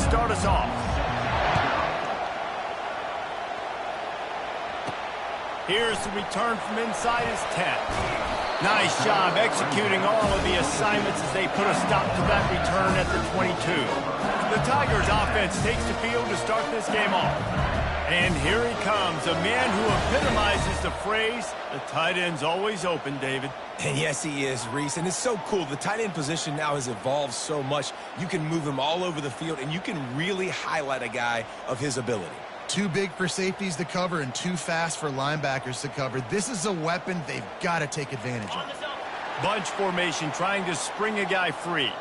start us off. Here's the return from inside his 10. Nice job executing all of the assignments as they put a stop to that return at the 22. The Tigers offense takes the field to start this game off. And here he comes, a man who epitomizes the phrase, the tight end's always open, David. And yes, he is, Reese. And it's so cool. The tight end position now has evolved so much. You can move him all over the field, and you can really highlight a guy of his ability. Too big for safeties to cover and too fast for linebackers to cover. This is a weapon they've got to take advantage of. Bunch formation trying to spring a guy free.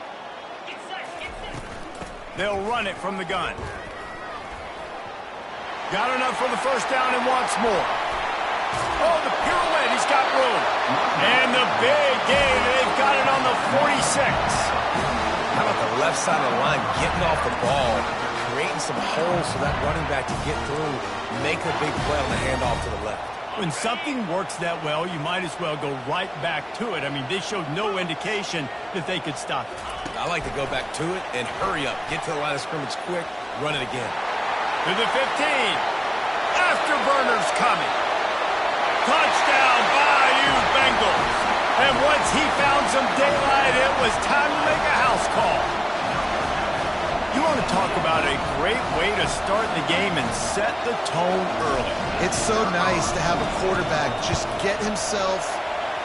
They'll run it from the gun. Got enough for the first down and wants more. Oh, the pirouette, he's got room. And the big gain, they've got it on the 46. How about the left side of the line getting off the ball, creating some holes so that running back can get through, make a big play on the handoff to the left. When something works that well, you might as well go right back to it. I mean, they showed no indication that they could stop it. I like to go back to it and hurry up. Get to the line of scrimmage quick, run it again. To the 15. Afterburner's coming. Touchdown, Bayou Bengals. And once he found some daylight, it was time to make a house call. You want to talk about a great way to start the game and set the tone early. It's so nice to have a quarterback just get himself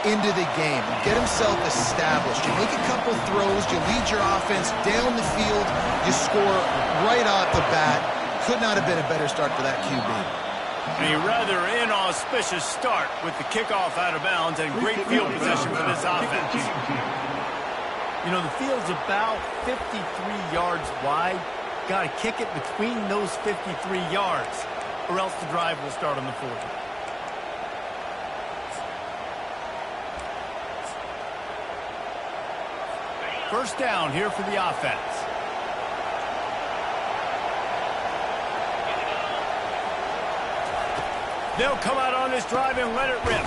into the game, get himself established. You make a couple throws, you lead your offense down the field, you score right off the bat. Could not have been a better start for that QB. A rather inauspicious start with the kickoff out of bounds and great field position for this offense. You know, the field's about 53 yards wide. Got to kick it between those 53 yards, or else the drive will start on the 40. First down here for the offense. They'll come out on this drive and let it rip.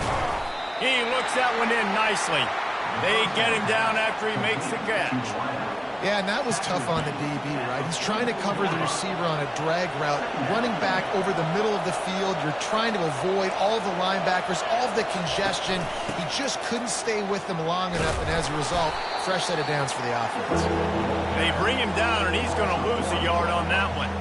He looks that one in nicely. They get him down after he makes the catch. Yeah, and that was tough on the DB, right? He's trying to cover the receiver on a drag route, running back over the middle of the field. You're trying to avoid all the linebackers, all of the congestion. He just couldn't stay with them long enough, and as a result, fresh set of downs for the offense. They bring him down, and he's going to lose a yard on that one.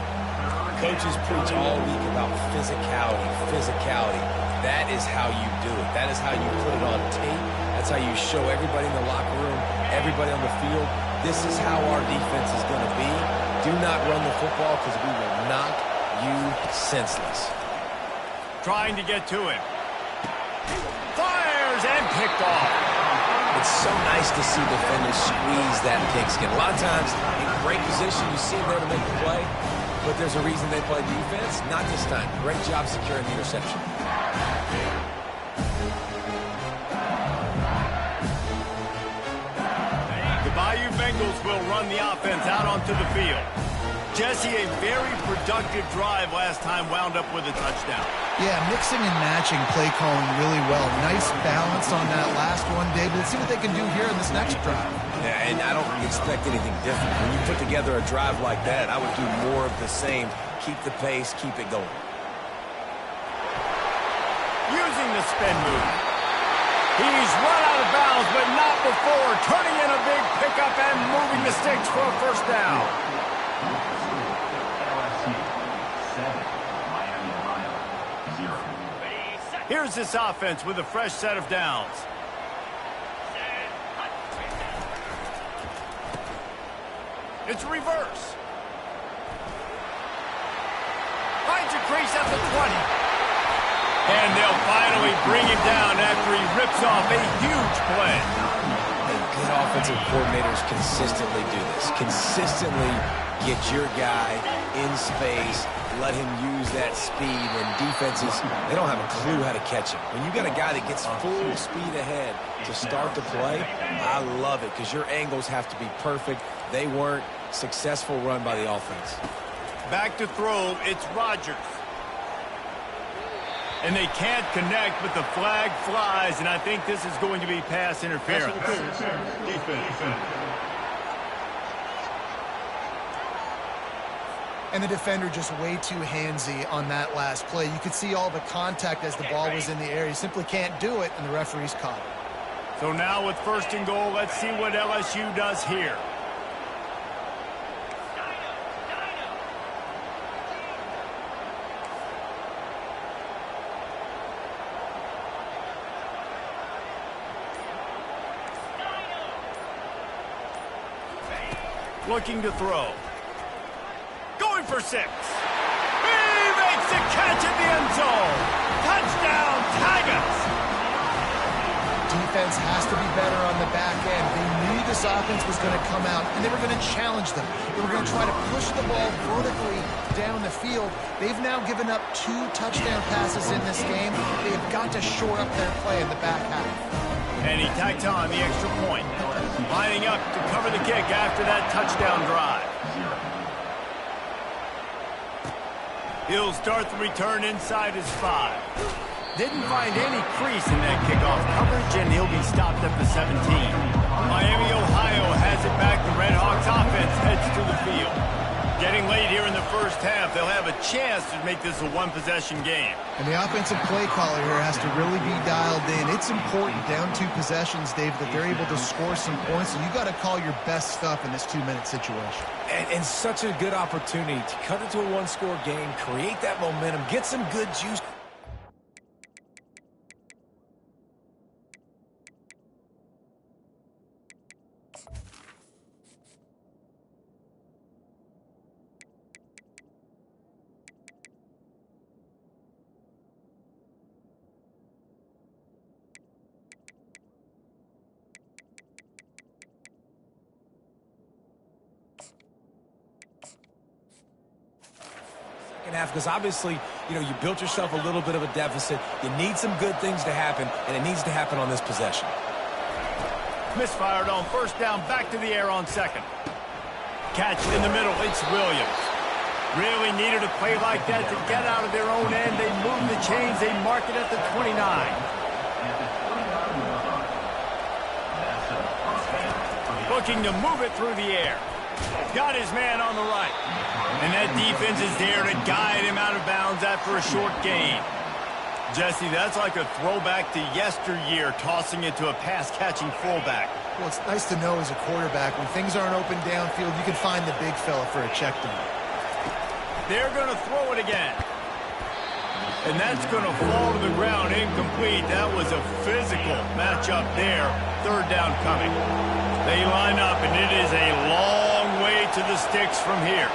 Coaches preach all week about physicality, physicality. That is how you do it. That is how you put it on tape. That's how you show everybody in the locker room, everybody on the field, this is how our defense is going to be. Do not run the football because we will knock you senseless. Trying to get to him. Fires and picked off. It's so nice to see defenders squeeze that pigskin. A lot of times, in great position, you see them there to make the play, but there's a reason they play defense. Not this time. Great job securing the interception. Bayou Bengals will run the offense out onto the field. Jesse, a very productive drive last time wound up with a touchdown. Yeah, mixing and matching play calling really well. Nice balance on that last one, David. Let's see what they can do here in this next drive. Yeah, and I don't expect anything different. When you put together a drive like that, I would do more of the same. Keep the pace, keep it going. Using the spin move. He's run out of bounds, but not before. Turning in a big pickup and moving the sticks for a first down. Here's this offense with a fresh set of downs. It's reverse. Finds a crease at the 20. And they'll finally bring him down after he rips off a huge play. And good offensive coordinators consistently do this. Consistently get your guy in space, let him use that speed. And defenses, they don't have a clue how to catch him. When you got a guy that gets full speed ahead to start the play, I love it because your angles have to be perfect. They weren't. Successful run by the offense. Back to throw, it's Rodgers. And they can't connect, but the flag flies, and I think this is going to be pass interference. And the defender just way too handsy on that last play. You could see all the contact as the ball was in the air. He simply can't do it, and the referee's caught it. So now with 1st and goal, let's see what LSU does here. Looking to throw. Going for 6. He makes the catch at the end zone. Touchdown, Tigers. Defense has to be better on the back end. They knew this offense was going to come out, and they were going to challenge them. They were going to try to push the ball vertically down the field. They've now given up 2 touchdown passes in this game. They have got to shore up their play in the back half. And he tacks on the extra point. Lining up to cover the kick after that touchdown drive. He'll start the return inside his 5. Didn't find any crease in that kickoff coverage, and he'll be stopped at the 17. Miami, Ohio has it back. The Red Hawks offense heads to the field. Getting late here in the first half, they'll have a chance to make this a one-possession game. And the offensive play caller here has to really be dialed in. It's important, down 2 possessions, Dave, that they're able to score some points. So you got to call your best stuff in this 2-minute situation. And such a good opportunity to cut into a 1-score game, create that momentum, get some good juice. Half, because obviously, you built yourself a little bit of a deficit. You need some good things to happen, and it needs to happen on this possession. Misfired on 1st down, back to the air on 2nd. Catch in the middle, it's Williams. Really needed a play like that to get out of their own end. They move the chains, they mark it at the 29. Looking to move it through the air. Got his man on the right. And that defense is there to guide him out of bounds after a short gain. Jesse, that's like a throwback to yesteryear, tossing it to a pass-catching fullback. Well, it's nice to know as a quarterback, when things aren't open downfield, you can find the big fella for a check down. They're going to throw it again. And that's going to fall to the ground incomplete. That was a physical matchup there. 3rd down coming. They line up, and it is a long way to the sticks from here.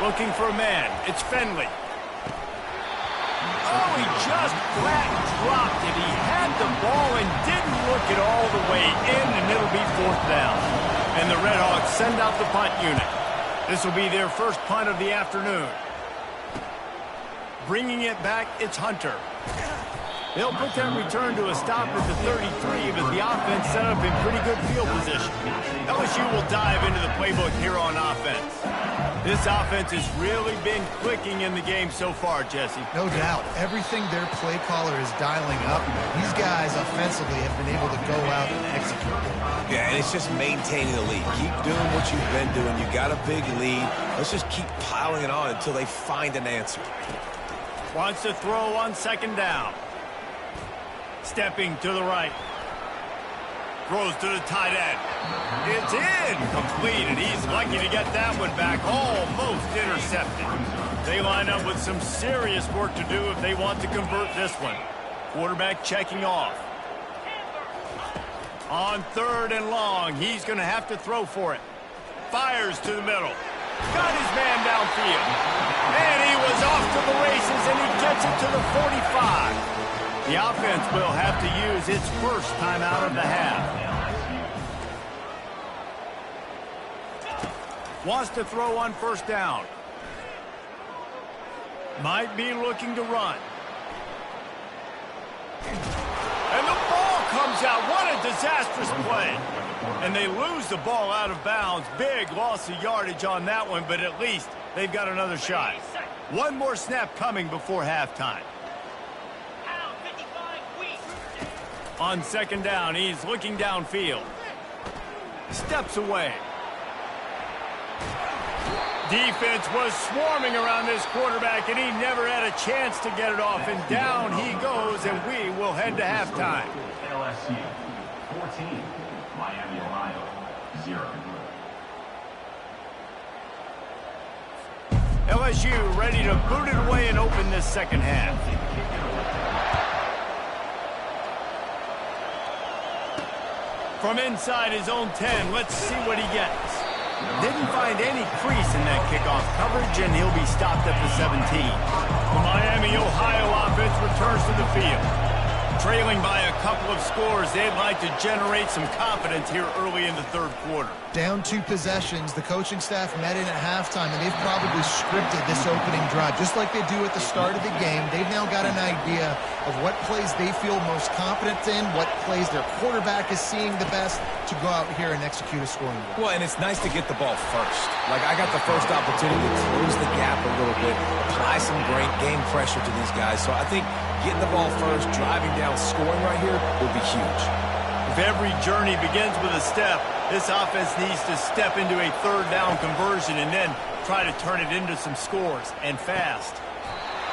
Looking for a man. It's Finley. Oh, he just flat dropped it. He had the ball and didn't look it all the way in, and it'll be 4th down. And the Red Hawks send out the punt unit. This will be their first punt of the afternoon. Bringing it back, it's Hunter. They'll put that return to a stop at the 33, but the offense set up in pretty good field position. LSU will dive into the playbook here on offense. This offense has really been clicking in the game so far, Jesse. No doubt. Everything their play caller is dialing up, these guys offensively have been able to go out and execute. Yeah, and it's just maintaining the lead. Keep doing what you've been doing. You got a big lead. Let's just keep piling it on until they find an answer. Wants to throw on 2nd down. Stepping to the right. Throws to the tight end. It's incomplete, and he's lucky to get that one back. Almost intercepted. They line up with some serious work to do if they want to convert this one. Quarterback checking off. On 3rd and long, he's going to have to throw for it. Fires to the middle. Got his man downfield. And he was off to the races, and he gets it to the 45. The offense will have to use its first timeout of the half. Wants to throw on 1st down. Might be looking to run. And the ball comes out. What a disastrous play. And they lose the ball out of bounds. Big loss of yardage on that one, but at least they've got another shot. One more snap coming before halftime. On 2nd down, he's looking downfield. Steps away. Defense was swarming around this quarterback, and he never had a chance to get it off. And down he goes, and we will head to halftime. LSU 14, Miami, Ohio 0. LSU ready to boot it away and open this second half. From inside his own 10, let's see what he gets. Didn't find any crease in that kickoff coverage, and he'll be stopped at the 17. The Miami, Ohio offense returns to the field. Trailing by a couple of scores, they'd like to generate some confidence here early in the third quarter. Down 2 possessions, the coaching staff met in at halftime, and they've probably scripted this opening drive. Just like they do at the start of the game, they've now got an idea of what plays they feel most confident in, what plays their quarterback is seeing the best to go out here and execute a scoring goal. Well, and it's nice to get the ball first. Like, I got the first opportunity to close the gap a little bit, apply some great game pressure to these guys. So I think getting the ball first, driving down, scoring right here will be huge. If every journey begins with a step, this offense needs to step into a third down conversion and then try to turn it into some scores, and fast.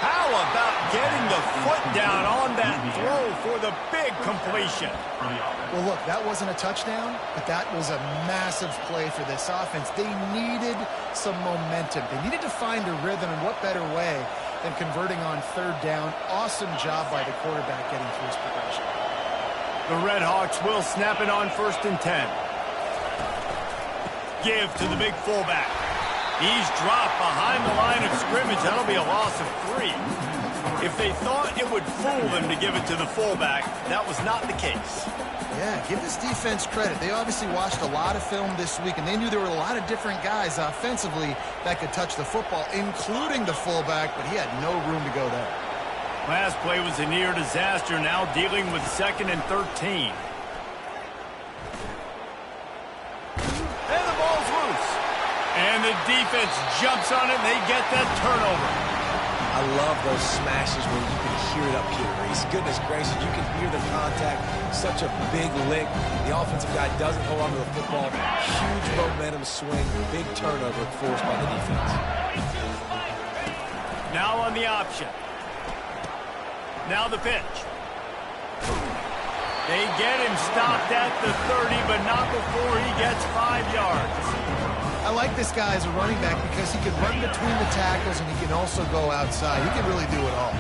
How about getting the foot down on that throw for the big completion? Well, look, that wasn't a touchdown, but that was a massive play for this offense. They needed some momentum. They needed to find a rhythm, and what better way than converting on third down. Awesome job by the quarterback getting through his progression. The Red Hawks will snap it on 1st and 10. Give to the big fullback. He's dropped behind the line of scrimmage. That'll be a loss of 3. If they thought it would fool them to give it to the fullback, that was not the case. Yeah, give this defense credit. They obviously watched a lot of film this week, and they knew there were a lot of different guys offensively that could touch the football, including the fullback, but he had no room to go there. Last play was a near disaster, now dealing with 2nd and 13. And the ball's loose. And the defense jumps on it, and they get that turnover. I love those smashes where you can hear it up here, Reese. Goodness gracious, you can hear the contact. Such a big lick. The offensive guy doesn't hold on to the football. Huge momentum swing. Big turnover forced by the defense. Now on the option. Now the pitch. They get him stopped at the 30, but not before he gets 5 yards. I like this guy as a running back because he can run between the tackles and he can also go outside. He can really do it all.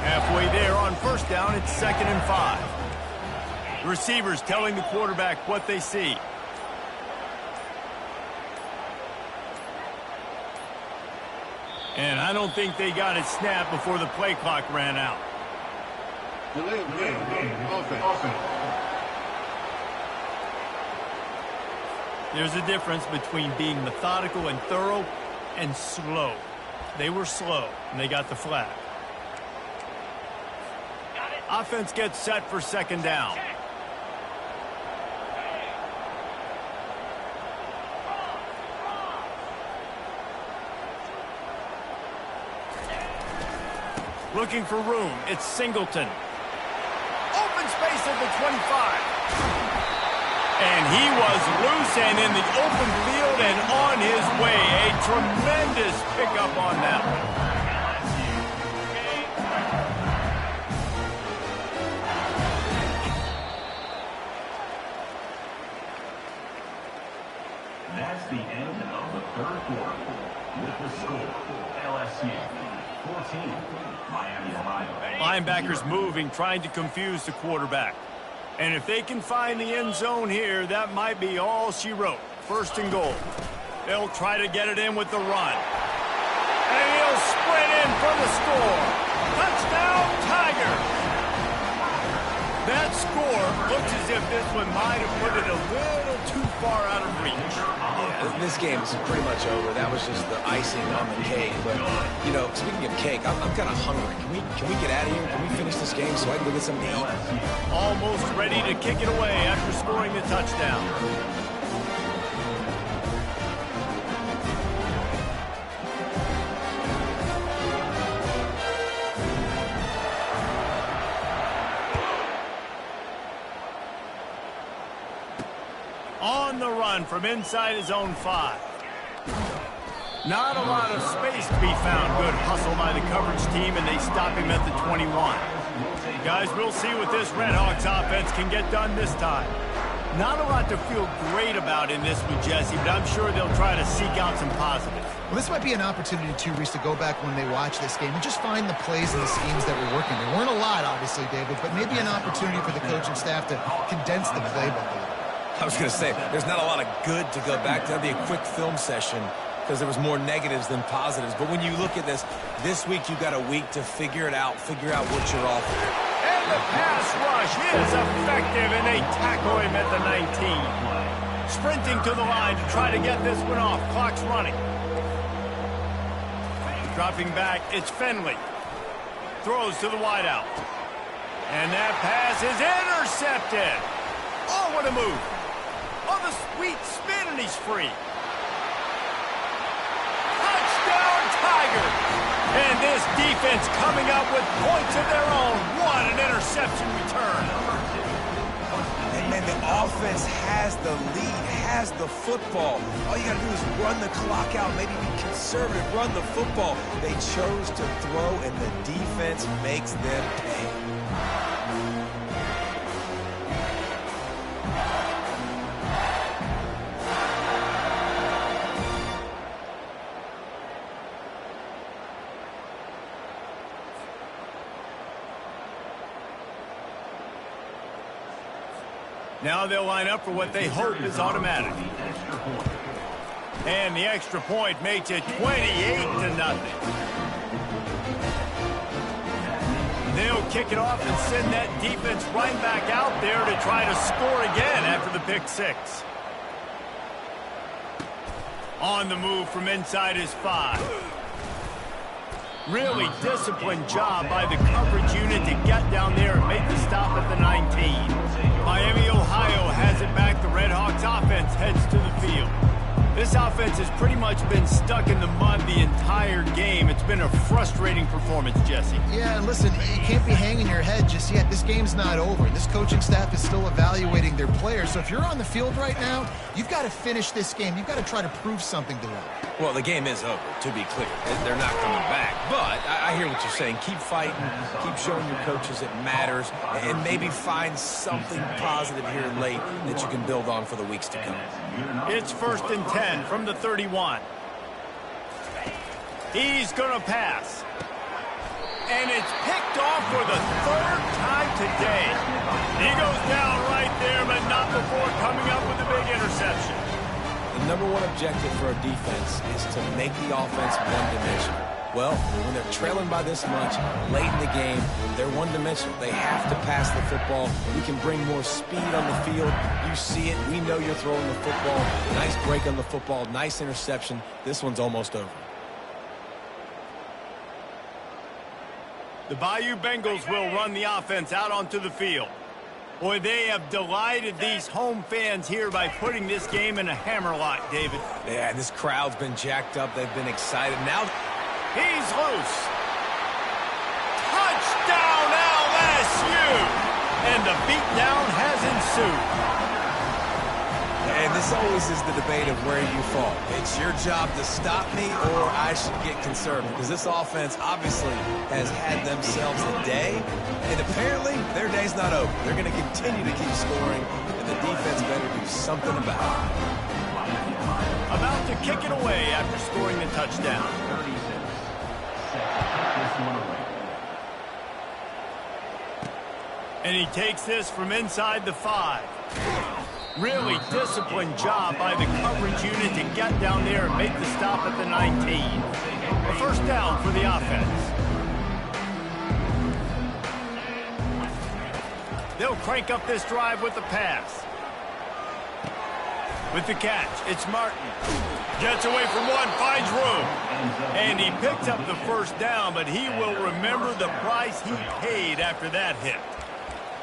Halfway there on 1st down, it's 2nd and 5. The receivers telling the quarterback what they see. And I don't think they got it snapped before the play clock ran out. There's a difference between being methodical and thorough and slow. They were slow, and they got the flag. Offense gets set for 2nd down. Looking for room. It's Singleton. Open space at the 25. And he was loose and in the open field and on his way. A tremendous pickup on that one. That's the end of the third quarter. With the score, LSU 14, Miami, Ohio. Linebackers moving, trying to confuse the quarterback. And if they can find the end zone here, that might be all she wrote. 1st and goal. They'll try to get it in with the run. And he'll sprint in for the score. Touchdown, Tigers! That score looks as if this one might have put it a little too far out of reach. Yeah, this game is pretty much over. That was just the icing on the cake. But, you know, speaking of cake, I'm kind of hungry. Can we get out of here? Can we finish this game so I can go get something to eat? Almost ready to kick it away after scoring the touchdown. On the run from inside his own 5. Not a lot of space to be found. Good hustle by the coverage team, and they stop him at the 21. Guys, we'll see what this Redhawks offense can get done this time. Not a lot to feel great about in this one, Jesse, but I'm sure they'll try to seek out some positives. Well, this might be an opportunity, too, Reese, to go back when they watch this game and just find the plays and the schemes that were working. There weren't a lot, obviously, David, but maybe an opportunity for the coaching staff to condense the playbook a little. I was going to say, there's not a lot of good to go back to. That'd be a quick film session because there was more negatives than positives. But when you look at this week you got a week to figure it out, figure out what you're offering. And the pass rush is effective, and they tackle him at the 19. Sprinting to the line to try to get this one off. Clock's running. Dropping back, it's Finley. Throws to the wideout. And that pass is intercepted. Oh, what a move. Oh, the sweet spin, and he's free. Touchdown, Tigers! And this defense coming up with points of their own. What an interception return. And man, the offense has the lead, has the football. All you got to do is run the clock out, maybe be conservative, run the football. They chose to throw, and the defense makes them pay. Now they'll line up for what they hope is automatic. And the extra point makes it 28-0. They'll kick it off and send that defense right back out there to try to score again after the pick six. On the move from inside his 5. Really disciplined job by the coverage unit to get down there and make the stop at the 19. Miami, Ohio has it back. The Redhawks offense heads to the field. This offense has pretty much been stuck in the mud the entire game. It's been a frustrating performance, Jesse. Yeah, and listen, you can't be hanging your head just yet. This game's not over. This coaching staff is still evaluating their players. So if you're on the field right now, you've got to finish this game. You've got to try to prove something to them. Well, the game is over, to be clear. They're not coming back. But I hear what you're saying. Keep fighting. Keep showing your coaches it matters. And maybe find something positive here late that you can build on for the weeks to come. It's 1st and 10 from the 31. He's going to pass. And it's picked off for the 3rd time today. He goes down right there, but not before coming up with a big interception. The number one objective for a defense is to make the offense one-dimensional. Well, when they're trailing by this much, late in the game, they're one-dimensional. They have to pass the football. We can bring more speed on the field. You see it. We know you're throwing the football. Nice break on the football. Nice interception. This one's almost over. The Bayou Bengals will run the offense out onto the field. Boy, they have delighted these home fans here by putting this game in a hammerlock, David. Yeah, this crowd's been jacked up. They've been excited. Now he's loose. Touchdown, LSU! And the beatdown has ensued. And this always is the debate of where you fall. It's your job to stop me, or I should get conservative. Because this offense obviously has had themselves a day, and apparently their day's not over. They're going to continue to keep scoring, and the defense better do something about it. About to kick it away after scoring the touchdown. And he takes this from inside the 5. Really disciplined job by the coverage unit to get down there and make the stop at the 19. A 1st down for the offense. They'll crank up this drive with the pass. With the catch, it's Martin. Gets away from one, finds room. And he picks up the 1st down, but he will remember the price he paid after that hit.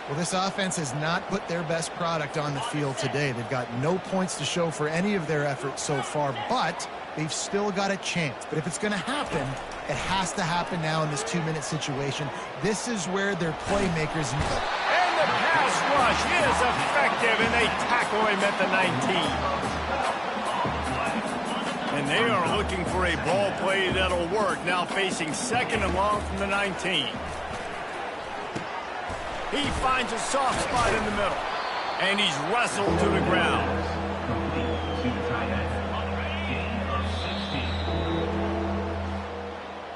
Well, this offense has not put their best product on the field today. They've got no points to show for any of their efforts so far, but they've still got a chance. But if it's going to happen, it has to happen now in this 2-minute situation. This is where their playmakers... And the pass rush is effective, and they tackle him at the 19. And they are looking for a ball play that'll work. Now facing second and long from the 19. He finds a soft spot in the middle. And he's wrestled to the ground.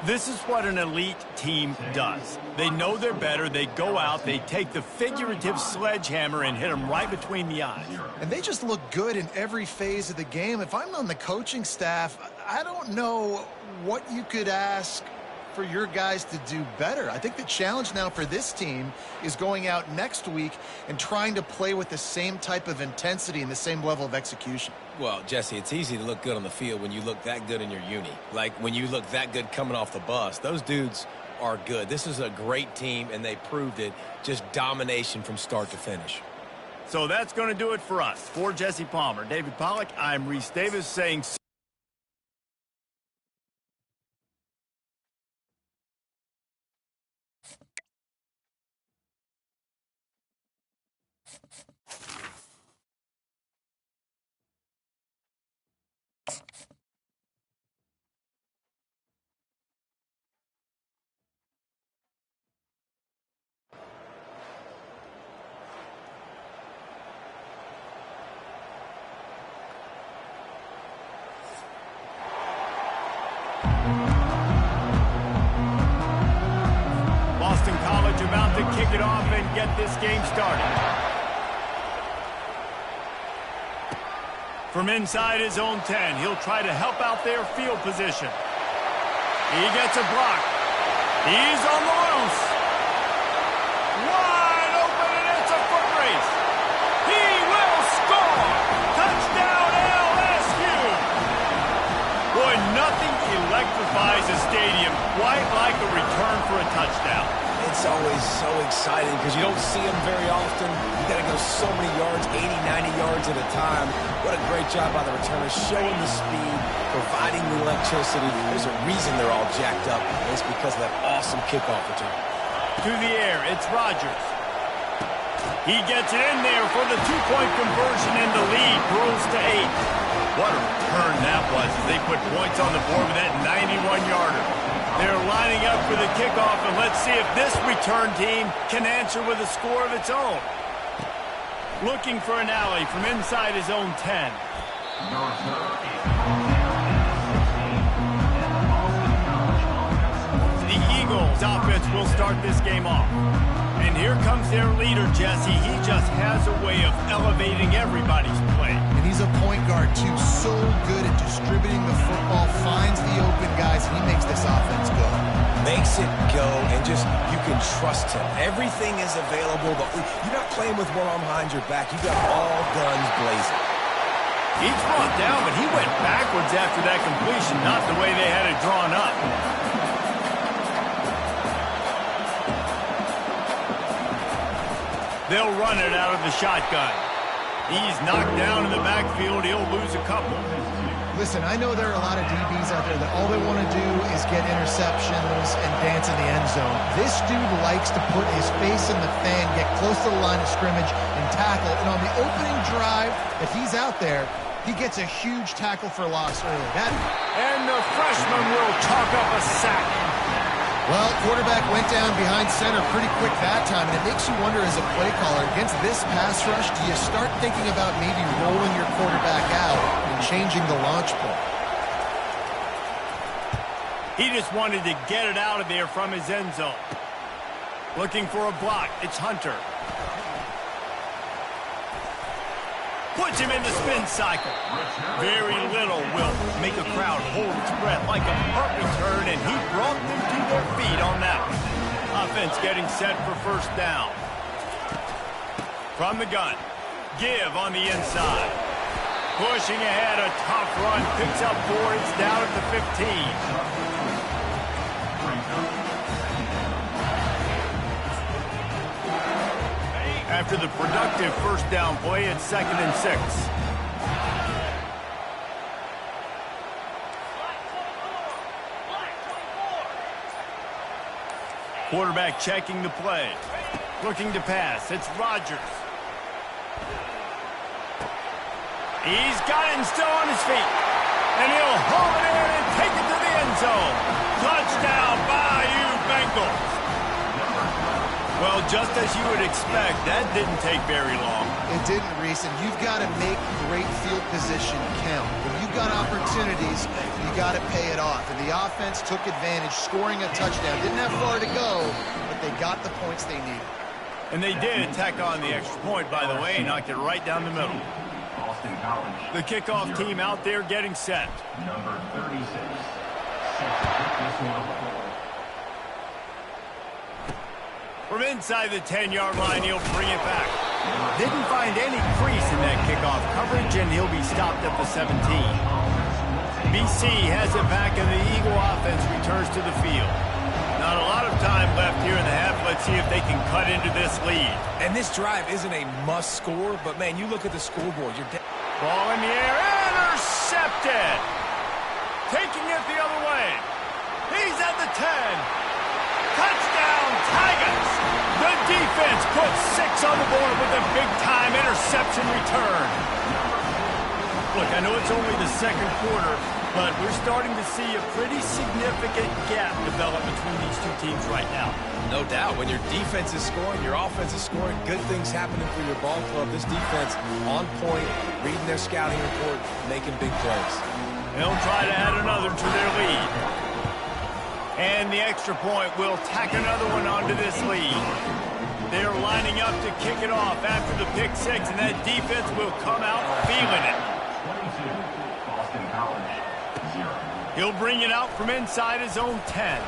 This is what an elite team does. They know they're better. They go out. They take the figurative sledgehammer and hit them right between the eyes. And they just look good in every phase of the game. If I'm on the coaching staff, I don't know what you could ask for your guys to do better. I think the challenge now for this team is going out next week and trying to play with the same type of intensity and the same level of execution. Well, Jesse, it's easy to look good on the field when you look that good in your uni. Like when you look that good coming off the bus. Those dudes are good. This is a great team, and they proved it. Just domination from start to finish. So that's going to do it for us. For Jesse Palmer, David Pollack, I'm Reese Davis saying... Boston College about to kick it off and get this game started. From inside his own 10, he'll try to help out their field position. He gets a block. He's on the loose. Wide open, and it's a foot race. He will score. Touchdown, LSU. Boy, nothing electrifies a stadium quite like a return for a touchdown. It's always so exciting because you don't see them very often. You got to go so many yards, 80, 90 yards at a time. What a great job by the returners, showing the speed, providing the electricity. There's a reason they're all jacked up, and it's because of that awesome kickoff return. To the air, it's Rodgers. He gets it in there for the two-point conversion, and the lead grows to 8. What a return that was as they put points on the board with that 91-yarder. They're lining up for the kickoff, and let's see if this return team can answer with a score of its own. Looking for an alley from inside his own 10. The Eagles offense will start this game off. And here comes their leader, Jesse. He just has a way of elevating everybody's play. And he's a point guard, too. So good at distributing the football, finds the open guys, and he makes this offense go. Makes it go, and just, you can trust him. Everything is available, but you're not playing with one arm behind your back. You got all guns blazing. He's brought down, but he went backwards after that completion, not the way they had it drawn up. They'll run it out of the shotgun. He's knocked down in the backfield. He'll lose a couple. Listen, I know there are a lot of DBs out there that all they want to do is get interceptions and dance in the end zone. This dude likes to put his face in the fan, get close to the line of scrimmage, and tackle. And on the opening drive that he's out there, he gets a huge tackle for loss early. And the freshman will chalk up a sack. Well, quarterback went down behind center pretty quick that time, and it makes you wonder as a play caller, against this pass rush, do you start thinking about maybe rolling your quarterback out and changing the launch point? He just wanted to get it out of there from his end zone. Looking for a block. It's Hunter. Puts him in the spin cycle. Very little will make a crowd hold its breath like a punt return, and he brought them to their feet on that one. Offense getting set for first down. From the gun. Give on the inside. Pushing ahead, a tough run. Picks up 4. It's down at the 15. After the productive first down play, it's 2nd and 6. Quarterback checking the play. Looking to pass. It's Rodgers. He's got it and still on his feet. And he'll haul it in and take it to the end zone. Touchdown, Bayou Bengals. Well, just as you would expect, that didn't take very long. It didn't, Reese, and you've got to make great field position count. When you've got opportunities, you got to pay it off. And the offense took advantage, scoring a touchdown. Didn't have far to go, but they got the points they needed. And they did tack on the extra point, by the way, knocked it right down the middle. Boston College. The kickoff team out there getting set. Number 36. Set to kick this one away. From inside the 10-yard line, he'll bring it back. Didn't find any crease in that kickoff coverage, and he'll be stopped at the 17. BC has it back, and the Eagle offense returns to the field. Not a lot of time left here in the half. Let's see if they can cut into this lead. And this drive isn't a must score, but, man, you look at the scoreboard. Ball in the air, intercepted. Taking it the other way. He's at the 10. Touchdown, Tigers! The defense puts 6 on the board with a big-time interception return. Look, I know it's only the second quarter, but we're starting to see a pretty significant gap develop between these two teams right now. No doubt. When your defense is scoring, your offense is scoring, good things happening for your ball club. This defense on point, reading their scouting report, making big plays. They'll try to add another to their lead. And the extra point will tack another one onto this lead. They're lining up to kick it off after the pick 6, and that defense will come out feeling it. 22. Boston College. 0. He'll bring it out from inside his own 10.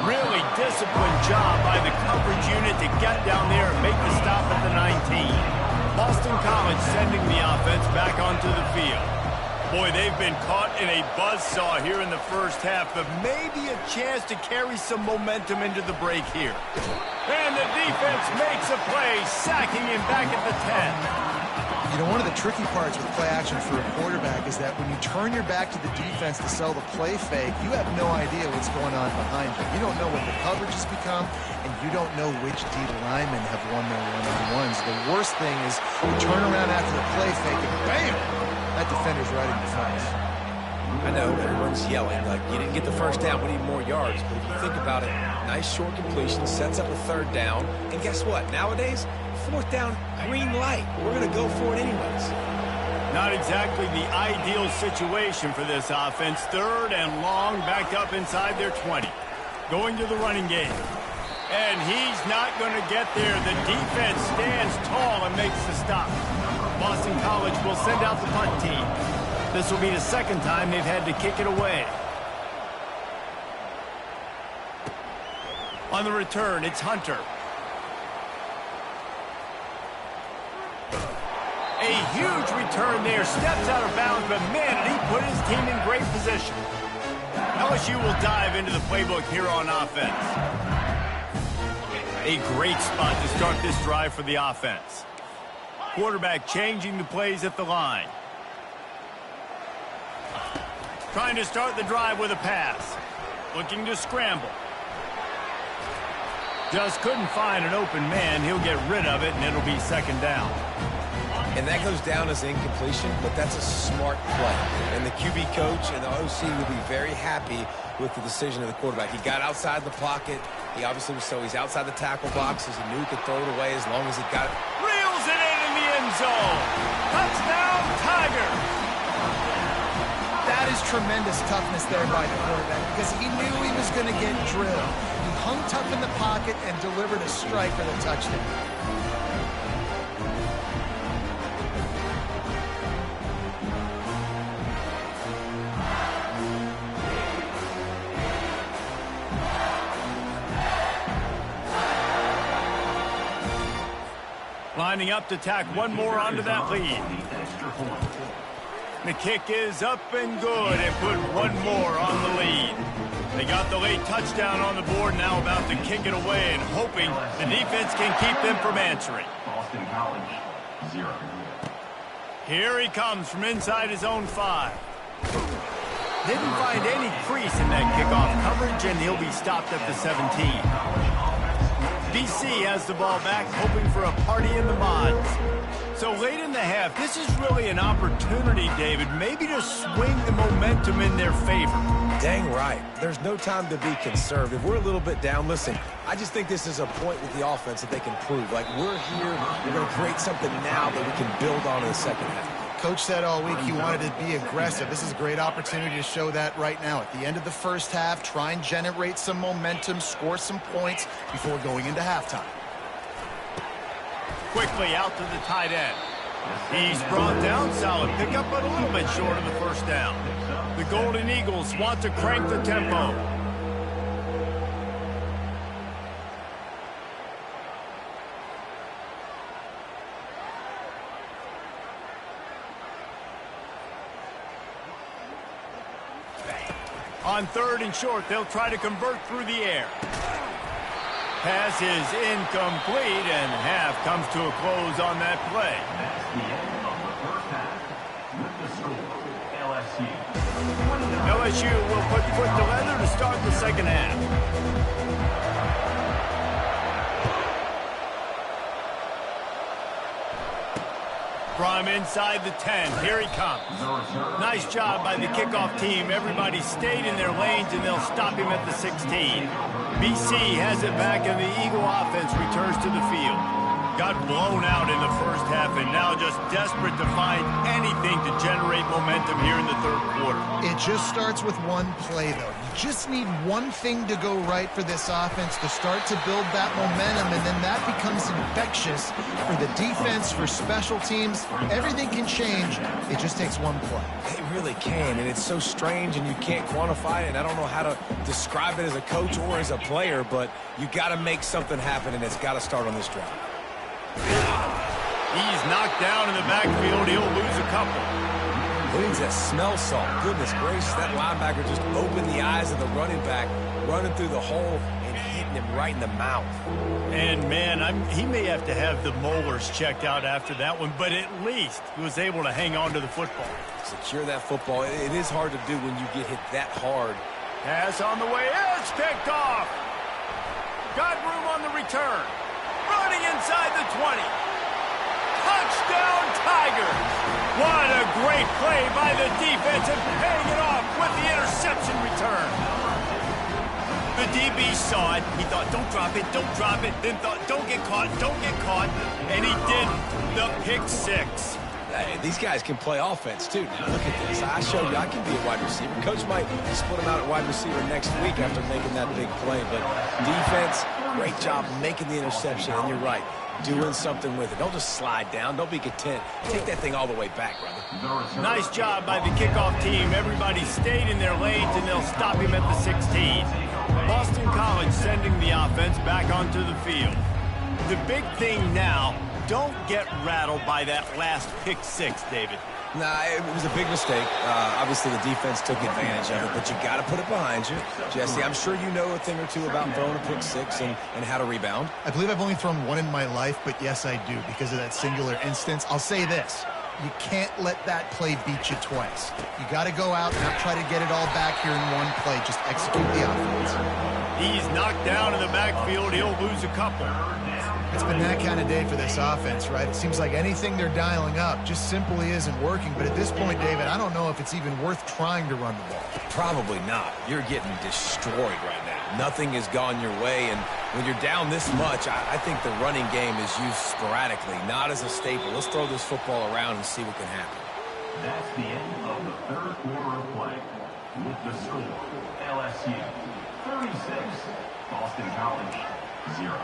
Really disciplined job by the coverage unit to get down there and make the stop at the 19. Boston College sending the offense back onto the field. Boy, they've been caught in a buzzsaw here in the first half, but maybe a chance to carry some momentum into the break here. And the defense makes a play, sacking him back at the 10. You know, one of the tricky parts with play action for a quarterback is that when you turn your back to the defense to sell the play fake, you have no idea what's going on behind you. You don't know what the coverage has become, and you don't know which D linemen have won their one-on-ones. The worst thing is you turn around after the play fake and bam! That defender's right in your face. I know everyone's yelling, like, you didn't get the first down, we need more yards. But if you think about it, nice short completion, sets up a third down. And guess what? Nowadays, fourth down, green light. We're going to go for it anyways. Not exactly the ideal situation for this offense. Third and long, backed up inside their 20. Going to the running game. And he's not going to get there. The defense stands tall and makes the stop. Boston College will send out the punt team. This will be the second time they've had to kick it away. On the return, it's Hunter. A huge return there. Steps out of bounds, but man, did he put his team in great position. LSU will dive into the playbook here on offense. A great spot to start this drive for the offense. Quarterback changing the plays at the line. Trying to start the drive with a pass. Looking to scramble. Just couldn't find an open man. He'll get rid of it, and it'll be second down. And that goes down as incompletion, but that's a smart play. And the QB coach and the OC will be very happy with the decision of the quarterback. He got outside the pocket. He obviously was so he's outside the tackle box as he knew he could throw it away as long as he got it. Reels it in the end zone. Touchdown, Tiger. That is tremendous toughness there by the quarterback because he knew he was going to get drilled. He hung tough in the pocket and delivered a strike for the touchdown. Lining up to tack one more onto that lead. The kick is up and good and put one more on the lead. They got the late touchdown on the board, now about to kick it away and hoping the defense can keep them from answering. Boston College, 0. Here he comes from inside his own 5. Didn't find any crease in that kickoff coverage, and he'll be stopped at the 17. BC has the ball back, hoping for a party in the mods. So late in the half, this is really an opportunity, David, maybe to swing the momentum in their favor. Dang right. There's no time to be conservative. We're a little bit down. Listen, I just think this is a point with the offense that they can prove. Like, we're here, we're going to create something now that we can build on in the second half. Coach said all week he wanted to be aggressive. This is a great opportunity to show that right now. At the end of the first half, try and generate some momentum, score some points before going into halftime. Quickly out to the tight end. He's brought down, solid pickup, but a little bit short of the first down. The Golden Eagles want to crank the tempo. On 3rd and short, they'll try to convert through the air. Pass is incomplete, and half comes to a close on that play. That's the end of the first half. With the score, LSU. LSU will put foot to leather to start the second half. From inside the 10, here he comes. Nice job by the kickoff team. Everybody stayed in their lanes, and they'll stop him at the 16. BC has it back, and the Eagle offense returns to the field. Got blown out in the first half, and now just desperate to find anything to generate momentum here in the third quarter. It just starts with one play, though. You just need one thing to go right for this offense to start to build that momentum, and then that becomes infectious for the defense, for special teams. Everything can change. It just takes one play. It really can, and it's so strange, and you can't quantify it, and I don't know how to describe it as a coach or as a player, but you got to make something happen, and it's got to start on this drive. He's knocked down in the backfield. He'll lose a couple. Who needs that smell salt? Goodness gracious, that linebacker just opened the eyes of the running back, running through the hole and hitting him right in the mouth. And, man, he may have to have the molars checked out after that one, but at least he was able to hang on to the football. Secure that football. It is hard to do when you get hit that hard. Pass on the way. It's picked off. Got room on the return. Running inside the 20. Touchdown, Tigers. What a great play by the defense and paying it off with the interception return. The DB saw it. He thought, don't drop it, don't drop it. Then thought, don't get caught, don't get caught. And he didn't. The pick six. Hey, these guys can play offense, too. Now, look at this. I showed you I can be a wide receiver. Coach might split him out at wide receiver next week after making that big play. But defense, great job making the interception. And you're right, doing something with it. Don't just slide down. Don't be content. Take that thing all the way back, brother. Nice job by the kickoff team. Everybody stayed in their lanes, and they'll stop him at the 16. Boston College sending the offense back onto the field. The big thing now, don't get rattled by that last pick six, David. Nah, it was a big mistake. Obviously, the defense took advantage of it, but you got to put it behind you. Jesse, I'm sure you know a thing or two about throwing a pick six and how to rebound. I believe I've only thrown one in my life, but yes, I do because of that singular instance. I'll say this. You can't let that play beat you twice. You got to go out and not try to get it all back here in one play. Just execute the offense. He's knocked down in the backfield. He'll lose a couple. It's been that kind of day for this offense, right? It seems like anything they're dialing up just simply isn't working. But at this point, David, I don't know if it's even worth trying to run the ball. Probably not. You're getting destroyed right now. Nothing has gone your way, and when you're down this much, I think the running game is used sporadically, not as a staple. Let's throw this football around and see what can happen. That's the end of the third quarter of play. With the score, LSU 36, Boston College 0.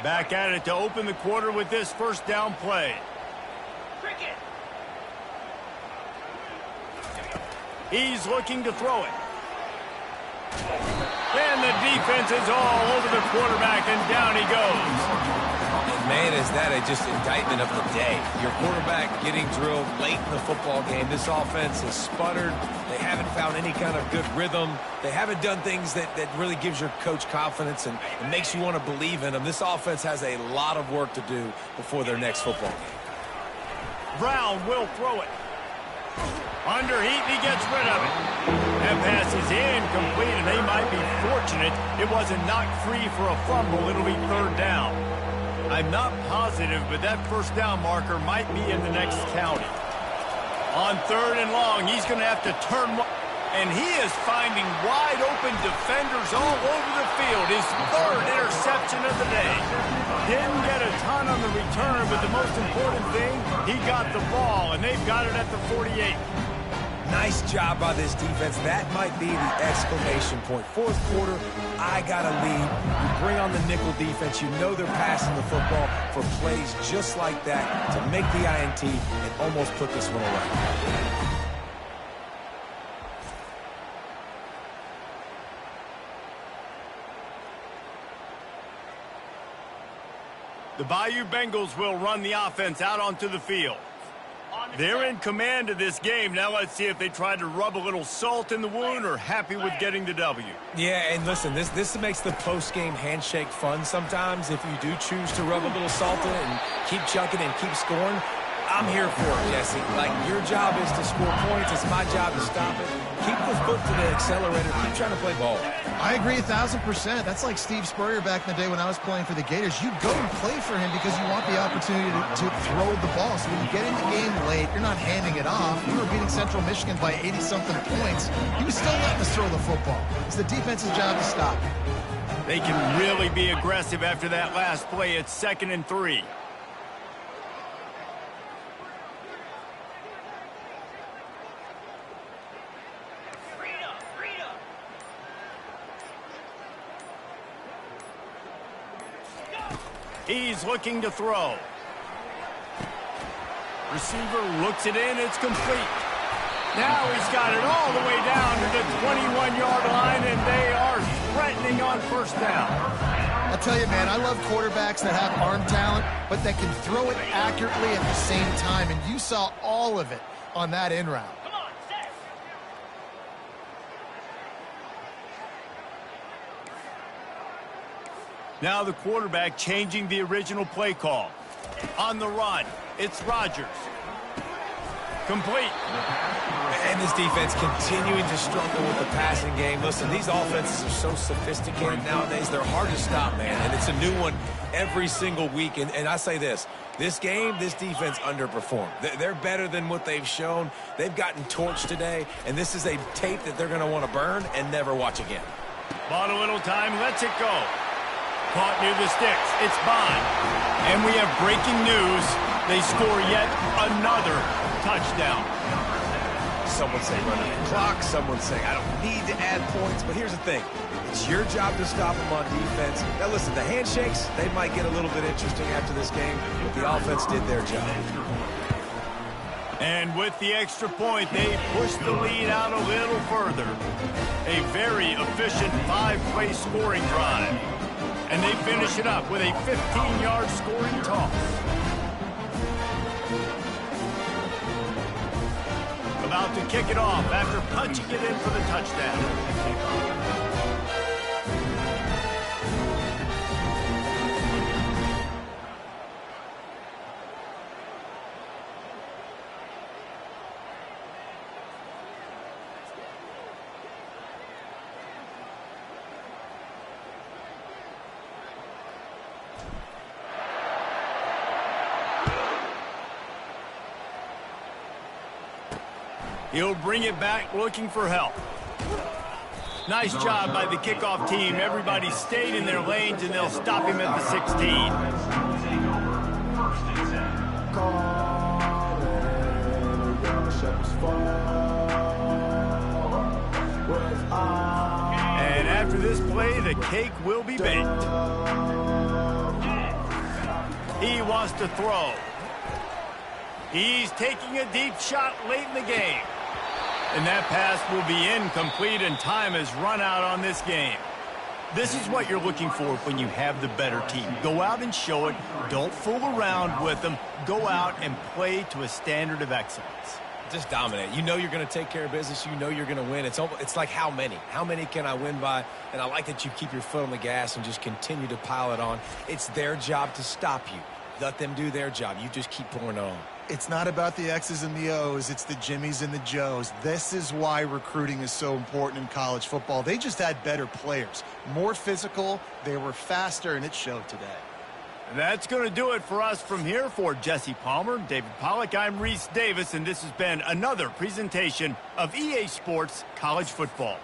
Back at it to open the quarter with this first down play. He's looking to throw it. And the defense is all over the quarterback, and down he goes. Man, is that just indictment of the day. Your quarterback getting drilled late in the football game. This offense has sputtered. They haven't found any kind of good rhythm. They haven't done things that really gives your coach confidence and makes you want to believe in them. This offense has a lot of work to do before their next football game. Brown will throw it. Under heat, he gets rid of it. That pass is incomplete, and they might be fortunate fortunate it wasn't knocked free for a fumble. It'll be third down. I'm not positive, but that first down marker might be in the next county. On third and long, he's going to have to turn one. And he is finding wide-open defenders all over the field. His third interception of the day. Didn't get a ton on the return, but the most important thing, he got the ball, and they've got it at the 48. Nice job by this defense. That might be the exclamation point. Fourth quarter, I got a lead. You bring on the nickel defense. You know they're passing the football for plays just like that to make the INT and almost put this one away. The Bayou Bengals will run the offense out onto the field. They're in command of this game. Now let's see if they try to rub a little salt in the wound or happy with getting the W. Yeah, and listen, this makes the post-game handshake fun sometimes if you do choose to rub a little salt in it and keep chucking and keep scoring. I'm here for it, Jesse. Like, your job is to score points. It's my job to stop it. Keep the foot to the accelerator. Keep trying to play ball. I agree 1,000%. That's like Steve Spurrier back in the day when I was playing for the Gators. You go and play for him because you want the opportunity to throw the ball. So when you get in the game late, you're not handing it off. We were beating Central Michigan by 80-something points. He was still letting us throw the football. It's the defense's job to stop it. They can really be aggressive after that last play. It's 2nd and 3. He's looking to throw. Receiver looks it in. It's complete. Now he's got it all the way down to the 21-yard line, and they are threatening on first down. I'll tell you, man, I love quarterbacks that have arm talent, but that can throw it accurately at the same time, and you saw all of it on that in route. Now the quarterback changing the original play call. On the run, it's Rodgers. Complete. And this defense continuing to struggle with the passing game. Listen, these offenses are so sophisticated nowadays. They're hard to stop, man. And it's a new one every single week. And I say this game, this defense underperformed. They're better than what they've shown. They've gotten torched today. And this is a tape that they're going to want to burn and never watch again. Bought a little time, lets it go. Caught near the sticks. It's Bond. And we have breaking news. They score yet another touchdown. Some would say running the clock. Some would say I don't need to add points. But here's the thing. It's your job to stop them on defense. Now, listen, the handshakes, they might get a little bit interesting after this game. But the offense did their job. And with the extra point, they push the lead out a little further. A very efficient 5-play scoring drive. And they finish it up with a 15-yard scoring toss. About to kick it off after punching it in for the touchdown. He'll bring it back looking for help. Nice job by the kickoff team. Everybody stayed in their lanes, and they'll stop him at the 16. And after this play, the cake will be baked. He wants to throw. He's taking a deep shot late in the game. And that pass will be incomplete, and time has run out on this game. This is what you're looking for when you have the better team. Go out and show it. Don't fool around with them. Go out and play to a standard of excellence. Just dominate. You know you're going to take care of business. You know you're going to win. It's like how many? How many can I win by? And I like that you keep your foot on the gas and just continue to pile it on. It's their job to stop you. Let them do their job. You just keep pouring it on. It's not about the X's and the O's. It's the Jimmies and the Joes. This is why recruiting is so important in college football. They just had better players, more physical, they were faster, and it showed today. That's going to do it for us from here. For Jesse Palmer, David Pollack, I'm Reese Davis, and this has been another presentation of EA Sports College Football.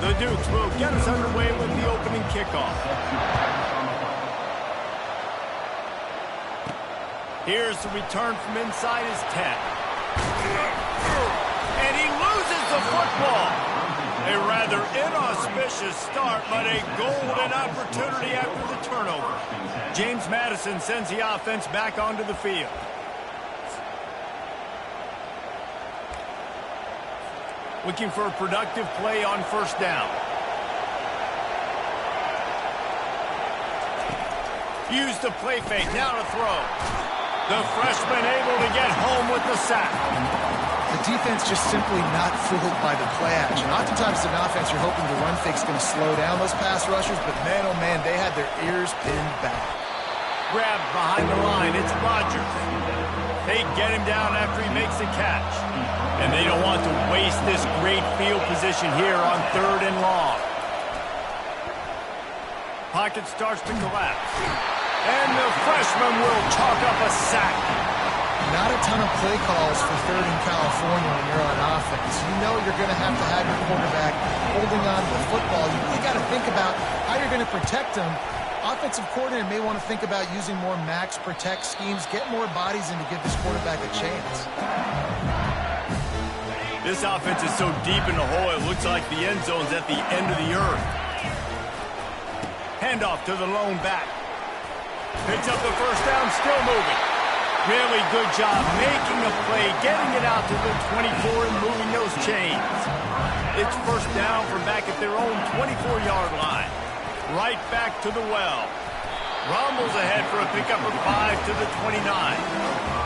The Dukes will get us underway with the opening kickoff. Here's the return from inside his 10. And he loses the football. A rather inauspicious start, but a golden opportunity after the turnover. James Madison sends the offense back onto the field. Looking for a productive play on first down. Use the play fake, now to throw. The freshman able to get home with the sack. The defense just simply not fooled by the play action. Oftentimes, in offense, you're hoping the run fake's going to slow down those pass rushers, but man, oh man, they had their ears pinned back. Grabbed behind the line, it's Rodgers. They get him down after he makes the catch. And they don't want to waste this great field position here on 3rd and long. Pocket starts to collapse. And the freshman will chalk up a sack. Not a ton of play calls for 3rd in California when you're on offense. You know you're going to have your quarterback holding on to the football. You really got to think about how you're going to protect him Offensive coordinator may want to think about using more max protect schemes, get more bodies in to give this quarterback a chance. This offense is so deep in the hole, it looks like the end zone's at the end of the earth. Handoff to the lone back. Picks up the first down, still moving. Really good job making a play, getting it out to the 24 and moving those chains. It's first down from back at their own 24-yard line. Right back to the well. Rumbles ahead for a pickup of 5 to the 29.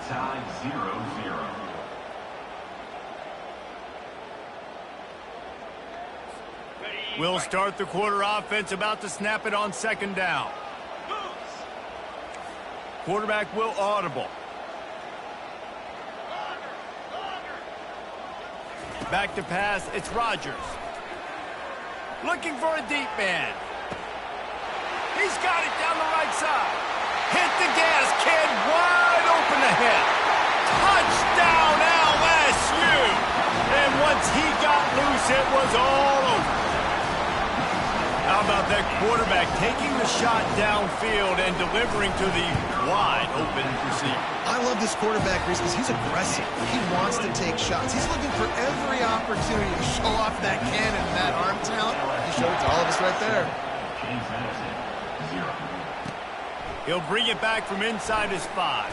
Tied 0-0. We'll start the quarter offense, about to snap it on second down. Quarterback will audible. Back to pass, it's Rodgers. Looking for a deep man. He's got it down the right side. Hit the gas, kid, wide open ahead. Touchdown, LSU! And once he got loose, it was all over. How about that quarterback taking the shot downfield and delivering to the wide open receiver? I love this quarterback, Reese, because he's aggressive. He wants to take shots. He's looking for every opportunity to show off that cannon and that arm talent. He showed it to all of us right there. He'll bring it back from inside his 5.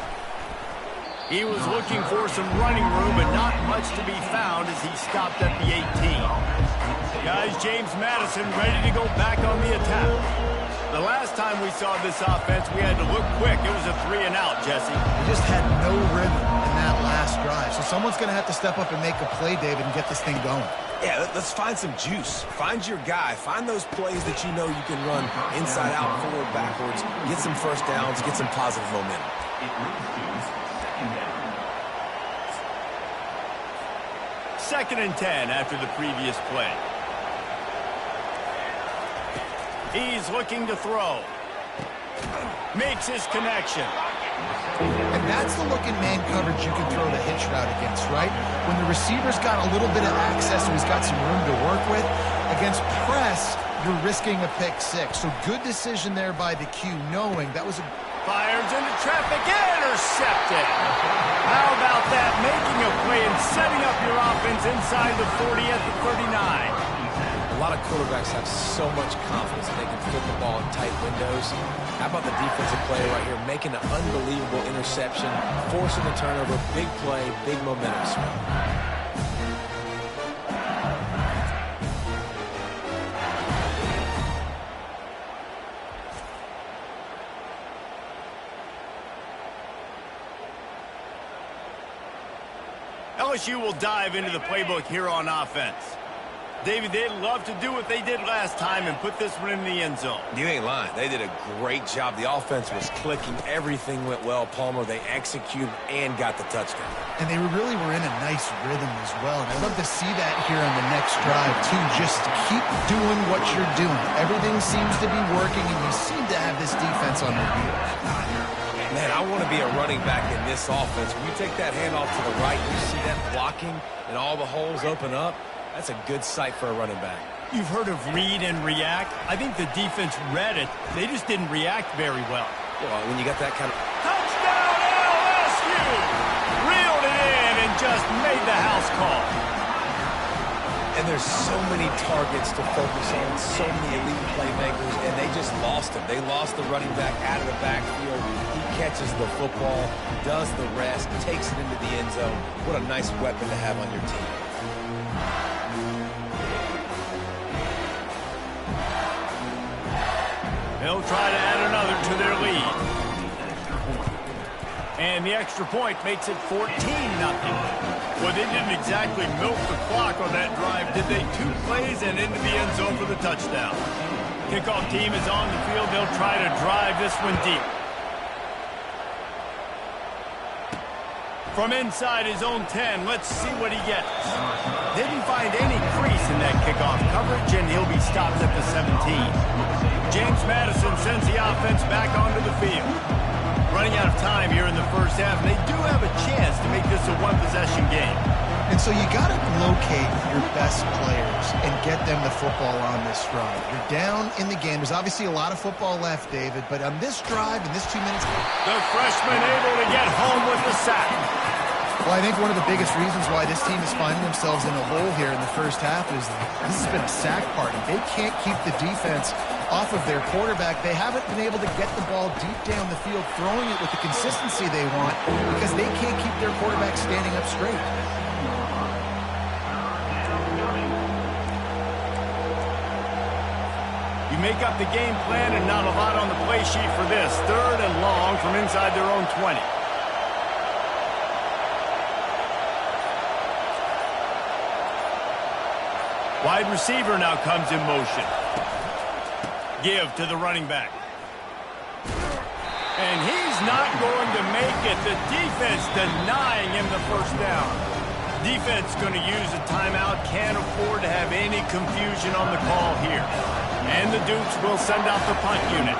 He was looking for some running room, but not much to be found as he stopped at the 18. Guys, James Madison ready to go back on the attack. The last time we saw this offense, we had to look quick. It was a 3-and-out, Jesse. They just had no rhythm in that last drive. So someone's going to have to step up and make a play, David, and get this thing going. Yeah, let's find some juice. Find your guy. Find those plays that you know you can run inside out, forward, backwards. Get some first downs. Get some positive momentum. It moves to second down. 2nd and 10 after the previous play. He's looking to throw. Makes his connection. And that's the look in man coverage you can throw the hitch route against, right? When the receiver's got a little bit of access, so he's got some room to work with. Against press, you're risking a pick 6. So good decision there by the Q, knowing that was a... Fires into traffic, intercepted. How about that? Making a play and setting up your offense inside the 40 at the 39. A lot of quarterbacks have so much confidence that they can fit the ball in tight windows. How about the defensive player right here making an unbelievable interception, forcing the turnover, big play, big momentum swing. LSU will dive into the playbook here on offense. David, they'd love to do what they did last time and put this one in the end zone. You ain't lying. They did a great job. The offense was clicking. Everything went well. Palmer, they executed and got the touchdown. And they really were in a nice rhythm as well. And I'd love to see that here on the next drive, too. Just keep doing what you're doing. Everything seems to be working, and you seem to have this defense on their heels. Man, I want to be a running back in this offense. When you take that handoff to the right, you see that blocking and all the holes open up. That's a good sight for a running back. You've heard of read and react. I think the defense read it. They just didn't react very well. Well, when you got that kind of... Touchdown, LSU! Reeled it in and just made the house call. And there's so many targets to focus on, so many elite playmakers, and they just lost him. They lost the running back out of the backfield. He catches the football, does the rest, takes it into the end zone. What a nice weapon to have on your team. They'll try to add another to their lead. And the extra point makes it 14-0. Well, they didn't exactly milk the clock on that drive, did they? 2 plays and into the end zone for the touchdown. Kickoff team is on the field. They'll try to drive this one deep. From inside his own 10, let's see what he gets. Didn't find any crease in that kickoff coverage, and he'll be stopped at the 17. James Madison sends the offense back onto the field. Running out of time here in the first half, and they do have a chance to make this a one-possession game. And so you got to locate your best players and get them the football on this drive. You're down in the game. There's obviously a lot of football left, David, but on this drive, in this 2 minutes... The freshman able to get home with the sack. Well, I think one of the biggest reasons why this team is finding themselves in a hole here in the first half is this has been a sack party. They can't keep the defense off of their quarterback. They haven't been able to get the ball deep down the field, throwing it with the consistency they want because they can't keep their quarterback standing up straight. You make up the game plan and not a lot on the play sheet for this. 3rd and long from inside their own 20. Wide receiver now comes in motion. Give to the running back. And he's not going to make it. The defense denying him the first down. Defense going to use a timeout. Can't afford to have any confusion on the call here. And the Dukes will send out the punt unit.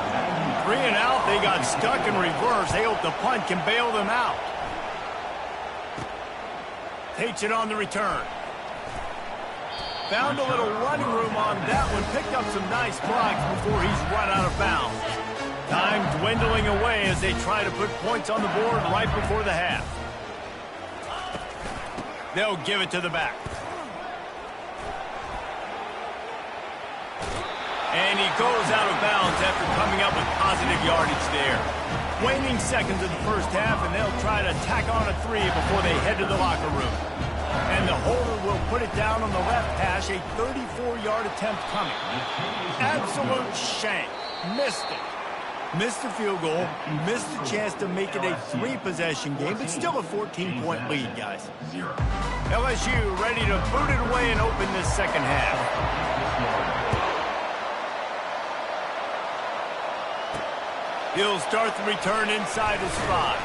3 and out. They got stuck in reverse. They hope the punt can bail them out. Takes it on the return. Found a little running room on that one. Picked up some nice blocks before he's run out of bounds. Time dwindling away as they try to put points on the board right before the half. They'll give it to the back. And he goes out of bounds after coming up with positive yardage there. Waning seconds of the first half, and they'll try to tack on a 3 before they head to the locker room. And the holder will put it down on the left hash, a 34-yard attempt coming. Absolute shank. Missed it. Missed the field goal. Missed the chance to make it a 3-possession game, but still a 14-point lead, guys. LSU ready to boot it away and open this second half. He'll start the return inside his 5.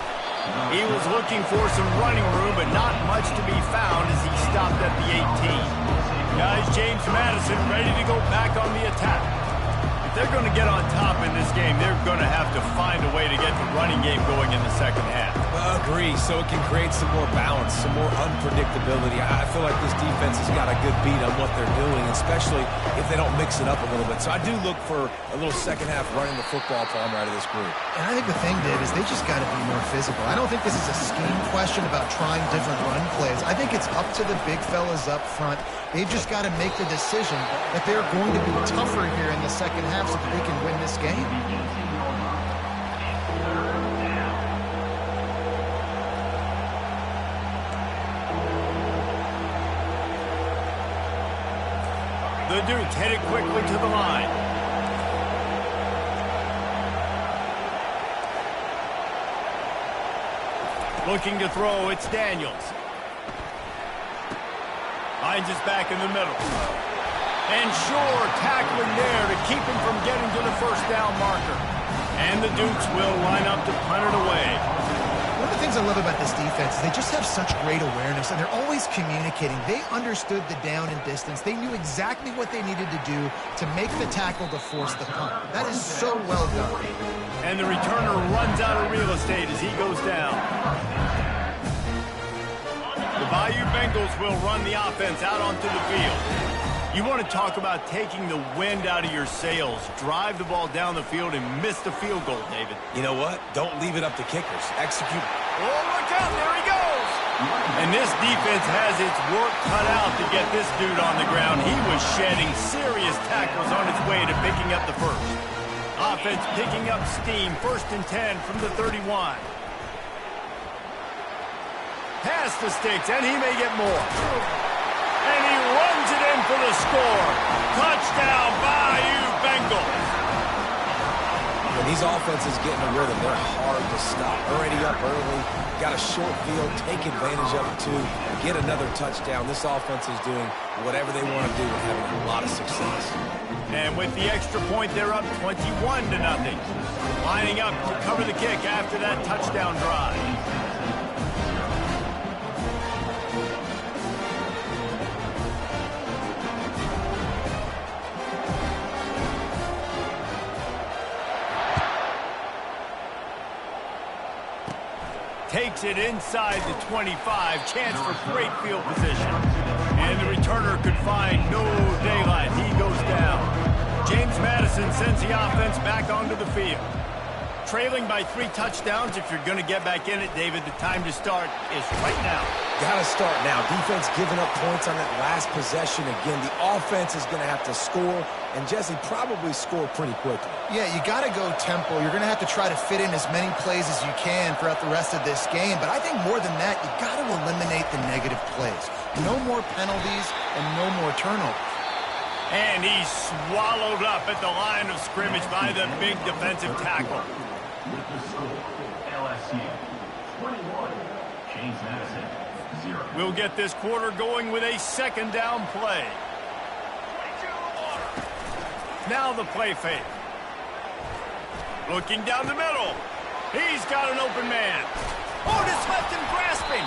He was looking for some running room, but not much to be found as he stopped at the 18. Guys, James Madison ready to go back on the attack. If they're going to get on top in this game, they're going to have to find a way to get the running game going in the second half. Agree, so it can create some more balance, some more unpredictability. I feel like this defense has got a good beat on what they're doing, especially if they don't mix it up a little bit. So I do look for a little second half running the football palm right of this group. And I think the thing, Dave, is they just got to be more physical. I don't think this is a scheme question about trying different run plays. I think it's up to the big fellas up front. They've just got to make the decision that they're going to be tougher here in the second half so that they can win this game. The Dukes headed quickly to the line. Looking to throw, it's Daniels. Finds his back in the middle. And Shore tackling there to keep him from getting to the first down marker. And the Dukes will line up to punt it away. One of the things I love about this defense is they just have such great awareness, and they're always communicating. They understood the down and distance. They knew exactly what they needed to do to make the tackle to force the punt. That is so well done. And the returner runs out of real estate as he goes down. The Bayou Bengals will run the offense out onto the field. You want to talk about taking the wind out of your sails. Drive the ball down the field and miss the field goal, David. You know what? Don't leave it up to kickers. Execute. Oh, look out. There he goes. And this defense has its work cut out to get this dude on the ground. He was shedding serious tackles on his way to picking up the first. Offense picking up steam. 1st and 10 from the 31. Pass the sticks, and he may get more. And he runs it in for the score. Touchdown, Bayou Bengals. When these offenses get in a rhythm, they're hard to stop. Already up early, got a short field, take advantage of it too, get another touchdown. This offense is doing whatever they want to do and having a lot of success. And with the extra point, they're up 21-0. Lining up to cover the kick after that touchdown drive. takes it inside the 25. Chance for great field position. And the returner could find no daylight. He goes down. James Madison sends the offense back onto the field. Trailing by 3 touchdowns. If you're going to get back in it, David, the time to start is right now. Got to start now. Defense giving up points on that last possession. Again, the offense is going to have to score, and Jesse probably score pretty quickly. Yeah, you got to go tempo. You're going to have to try to fit in as many plays as you can throughout the rest of this game. But I think more than that, you got to eliminate the negative plays. No more penalties and no more turnovers. And he's swallowed up at the line of scrimmage by the big defensive tackle. With the score, LSU 21, James Madison 0. We'll get this quarter going with a second down play. Now the play fake. Looking down the middle. He's got an open man. Oh, just left him grasping.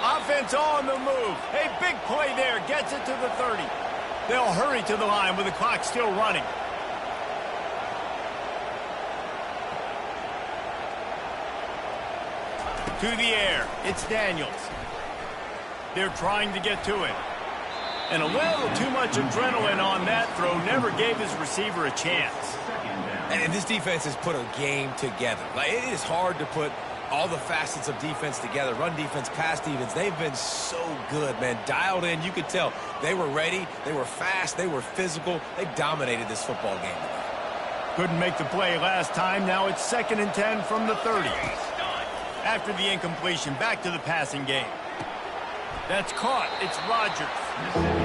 Offense on the move. A big play there. Gets it to the 30. They'll hurry to the line with the clock still running. To the air. It's Daniels. They're trying to get to it. And a little too much adrenaline on that throw never gave his receiver a chance. And this defense has put a game together. Like, it is hard to put all the facets of defense together. Run defense, pass defense. They've been so good, man. Dialed in. You could tell they were ready. They were fast. They were physical. They dominated this football game today. Couldn't make the play last time. Now it's 2nd and 10 from the 30. After the incompletion, back to the passing game. That's caught. It's Rodgers.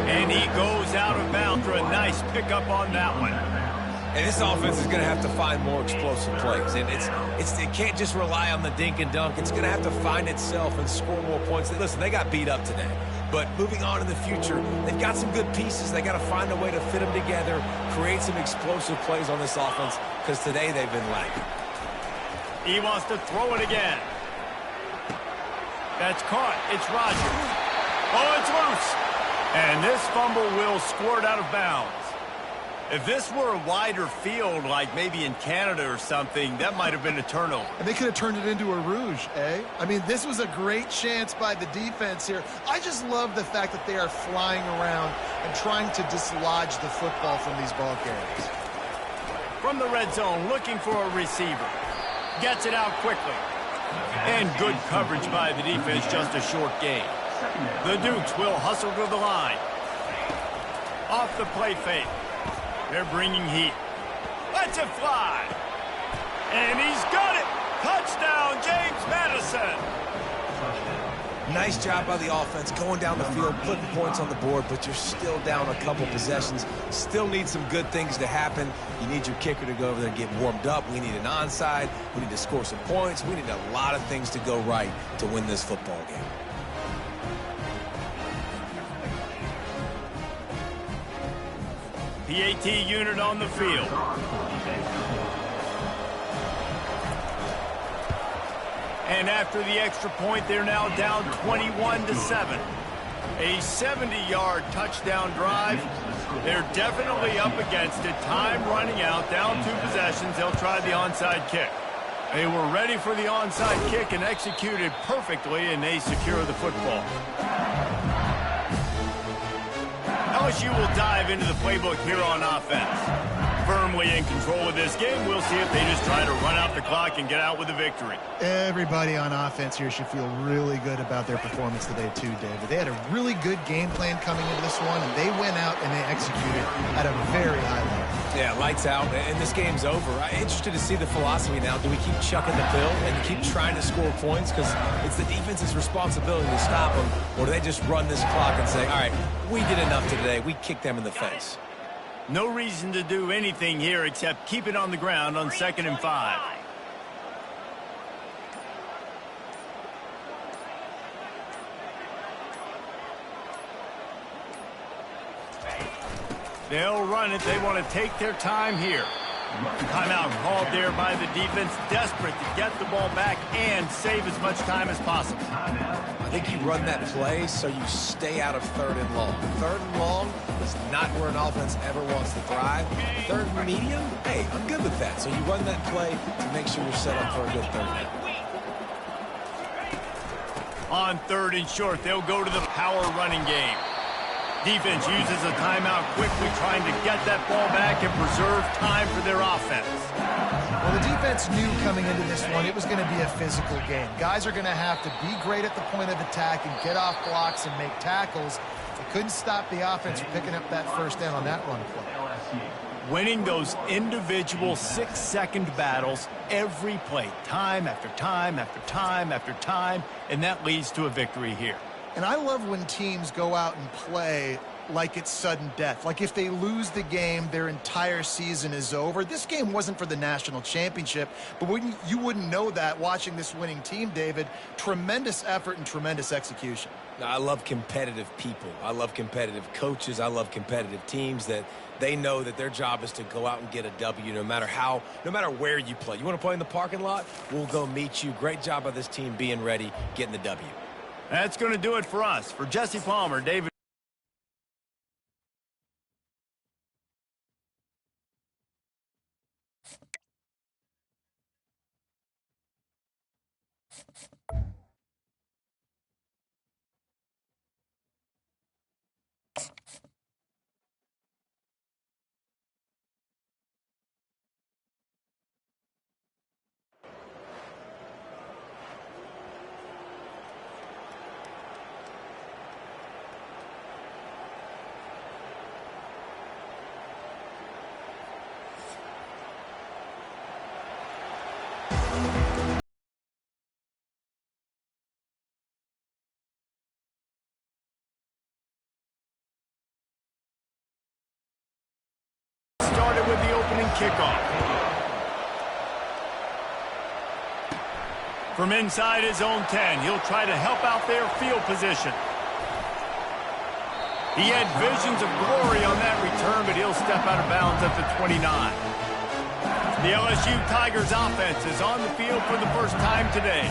And he goes out of bounds for a nice pickup on that one. And this offense is going to have to find more explosive plays. And it can't just rely on the dink and dunk. It's going to have to find itself and score more points. Listen, they got beat up today. But moving on in the future, they've got some good pieces. They got to find a way to fit them together, create some explosive plays on this offense, because today they've been lacking. He wants to throw it again. That's caught. It's Rodgers. Oh, it's loose. And this fumble will squirt out of bounds. If this were a wider field, like maybe in Canada or something, that might have been a turnover. And they could have turned it into a rouge, eh? I mean, this was a great chance by the defense here. I just love the fact that they are flying around and trying to dislodge the football from these ball carriers. From the red zone, looking for a receiver. Gets it out quickly. And good coverage by the defense, just a short gain. The Dukes will hustle to the line. Off the play fake. They're bringing heat. Lets it fly. And he's got it. Touchdown, James Madison. Nice job by the offense going down the field, putting points on the board, but you're still down a couple possessions. Still need some good things to happen. You need your kicker to go over there and get warmed up. We need an onside. We need to score some points. We need a lot of things to go right to win this football game. PAT unit on the field. And after the extra point, they're now down 21-7. A 70-yard touchdown drive. They're definitely up against it. Time running out, down 2 possessions. They'll try the onside kick. They were ready for the onside kick and executed perfectly, and they secure the football. LSU will dive into the playbook here on offense. Firmly in control of this game. We'll see if they just try to run out the clock and get out with a victory. Everybody on offense here should feel really good about their performance today too, David. They had a really good game plan coming into this one, and they went out and they executed at a very high level. Yeah, lights out, and this game's over. I'm interested to see the philosophy now. Do we keep chucking the pill and keep trying to score points because it's the defense's responsibility to stop them, or do they just run this clock and say, all right, we did enough today. We kicked them in the face. No reason to do anything here except keep it on the ground on 2nd and 5. They'll run it. They want to take their time here. Timeout called there by the defense, desperate to get the ball back and save as much time as possible. I think you run that play so you stay out of 3rd and long. 3rd and long is not where an offense ever wants to thrive. 3rd and medium, hey, I'm good with that. So you run that play to make sure you're set up for a good 3rd down. On 3rd and short, they'll go to the power running game. Defense uses a timeout quickly, trying to get that ball back and preserve time for their offense. Well, the defense knew coming into this one it was going to be a physical game. Guys are going to have to be great at the point of attack and get off blocks and make tackles. They couldn't stop the offense from picking up that first down on that run play. Winning those individual 6-second battles every play, time after time after time after time, and that leads to a victory here. And I love when teams go out and play like it's sudden death. Like if they lose the game, their entire season is over. This game wasn't for the national championship, but you wouldn't know that watching this winning team, David. Tremendous effort and tremendous execution. I love competitive people. I love competitive coaches. I love competitive teams that they know that their job is to go out and get a W no matter where you play. You want to play in the parking lot? We'll go meet you. Great job by this team being ready, getting the W. That's going to do it for us. For Jesse Palmer, David. Started with the opening kickoff. From inside his own 10, he'll try to help out their field position. He had visions of glory on that return, but he'll step out of bounds at the 29. The LSU Tigers offense is on the field for the first time today.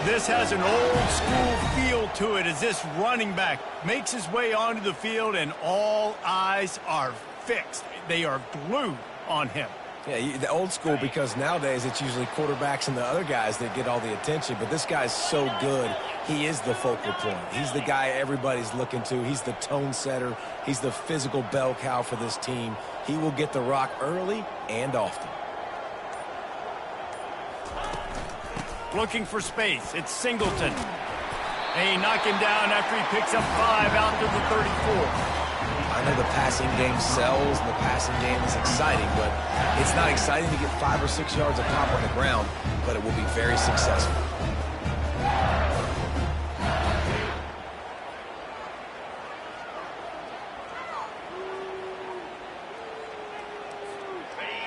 This has an old-school feel to it as this running back makes his way onto the field, and all eyes are fixed. They are glued on him. Yeah, the old school, because nowadays it's usually quarterbacks and the other guys that get all the attention, but this guy's so good, he is the focal point. He's the guy everybody's looking to. He's the tone setter. He's the physical bell cow for this team. He will get the rock early and often. Looking for space. It's Singleton. They knock him down after he picks up 5 out to the 34. I know the passing game sells and the passing game is exciting, but it's not exciting to get 5 or 6 yards of pop on the ground, but it will be very successful.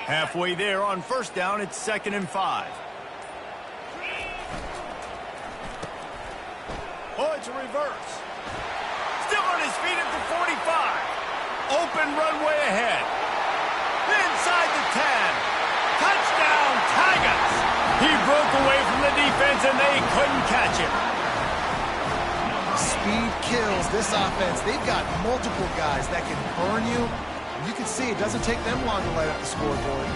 Halfway there on first down, it's 2nd and 5. Oh, it's a reverse. Still on his feet at the 45. Open runway ahead. Inside the 10. Touchdown, Tigers. He broke away from the defense, and they couldn't catch him. Speed kills this offense. They've got multiple guys that can burn you. You can see it doesn't take them long to light up the scoreboard.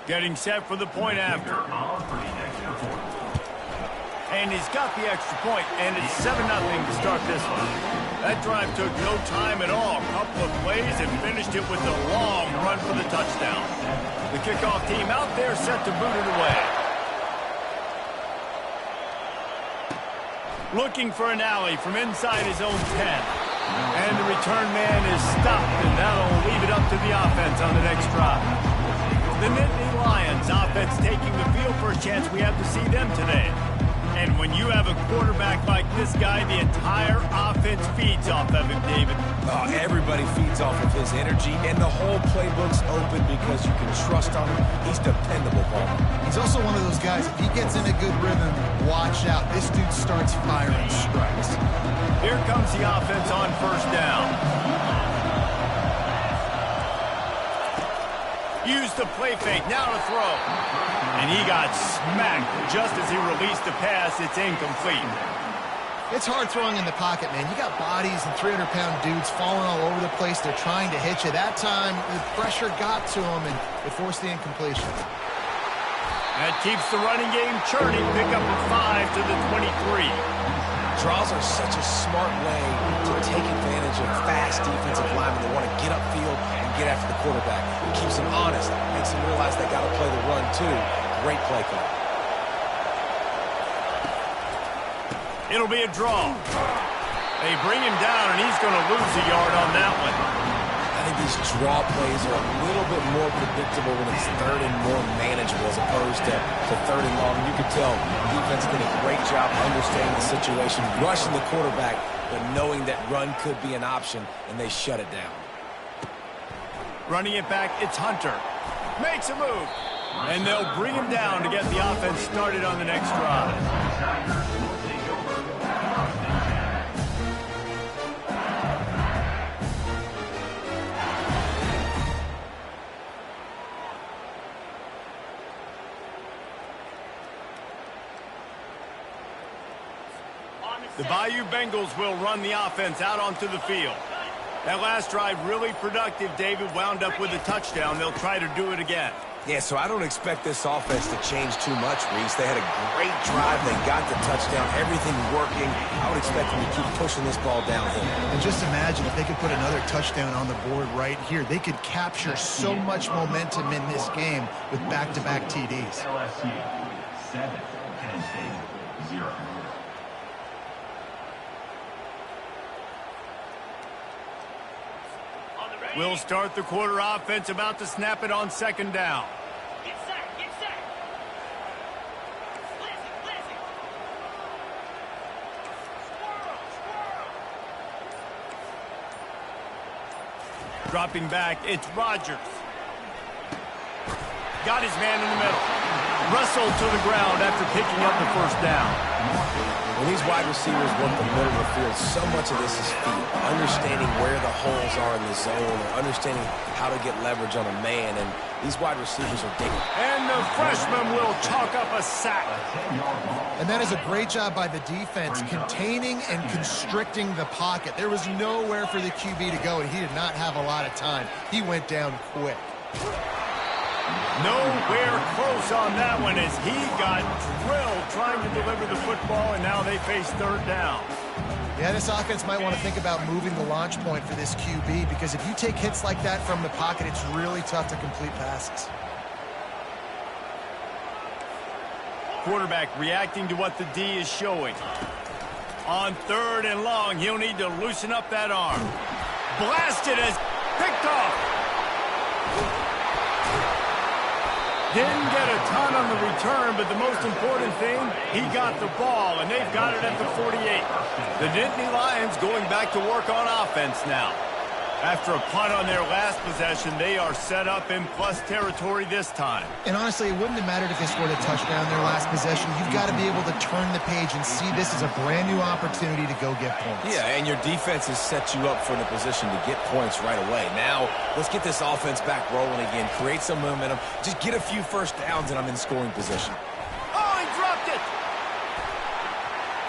Getting set for the point after. And he's got the extra point, and it's 7-0 to start this one. That drive took no time at all. A couple of plays and finished it with a long run for the touchdown. The kickoff team out there set to boot it away. Looking for an alley from inside his own 10. And the return man is stopped, and that'll leave it up to the offense on the next drive. The Nittany Lions offense taking the field for a chance. We have to see them today. And when you have a quarterback like this guy, the entire offense feeds off of him, David. Everybody feeds off of his energy, and the whole playbook's open because you can trust on him. He's dependable, Paul. He's also one of those guys, if he gets in a good rhythm, watch out. This dude starts firing strikes. Here comes the offense on first down. Used the play fake, now to throw. And he got smacked just as he released the pass. It's incomplete. It's hard throwing in the pocket, man. You got bodies and 300-pound dudes falling all over the place. They're trying to hit you. That time, the pressure got to him, and it forced the incompletion. That keeps the running game churning. Pick up a 5 to the 23. Draws are such a smart way to take advantage of fast defensive linemen that want to get upfield and get after the quarterback. It keeps them honest, makes them realize they got to play the run too. Great play call. It'll be a draw. They bring him down, and he's going to lose a yard on that one. I think these draw plays are a little bit more predictable when it's third and more manageable as opposed to third and long. You can tell defense did a great job understanding the situation, rushing the quarterback, but knowing that run could be an option, and they shut it down. Running it back, it's Hunter. Makes a move. And they'll bring him down to get the offense started on the next drive. The Bayou Bengals will run the offense out onto the field. That last drive really productive. David wound up with a touchdown. They'll try to do it again. Yeah, so I don't expect this offense to change too much, Reese. They had a great drive. They got the touchdown. Everything working. I would expect them to keep pushing this ball downhill. And just imagine if they could put another touchdown on the board right here. They could capture so much momentum in this game with back-to-back TDs. LSU 7, Penn State 0. We'll start the quarter offense, about to snap it on second down. Get set, get set. Blitz it. Squirrel. Dropping back, it's Rodgers. Got his man in the middle. Wrestled to the ground after picking up the first down. When these wide receivers work the middle of the field, so much of this is feel. Understanding where the holes are in the zone, or understanding how to get leverage on a man, and these wide receivers are digging. And the freshman will chalk up a sack. And that is a great job by the defense, containing and constricting the pocket. There was nowhere for the QB to go, and he did not have a lot of time. He went down quick. Nowhere close on that one as he got drilled trying to deliver the football, and now they face third down. Yeah, this offense might want to think about moving the launch point for this QB, because if you take hits like that from the pocket, it's really tough to complete passes. Quarterback reacting to what the D is showing. On third and long, he'll need to loosen up that arm. Blasted as picked off. Didn't get a ton on the return, but the most important thing, he got the ball, and they've got it at the 48. The Nittany Lions going back to work on offense now. After a punt on their last possession, they are set up in plus territory this time. And honestly, it wouldn't have mattered if they scored a touchdown their last possession. You've got to be able to turn the page and see this as a brand new opportunity to go get points. Yeah, and your defense has set you up for the position to get points right away. Now, let's get this offense back rolling again, create some momentum, just get a few first downs, and I'm in scoring position. Oh, he dropped it!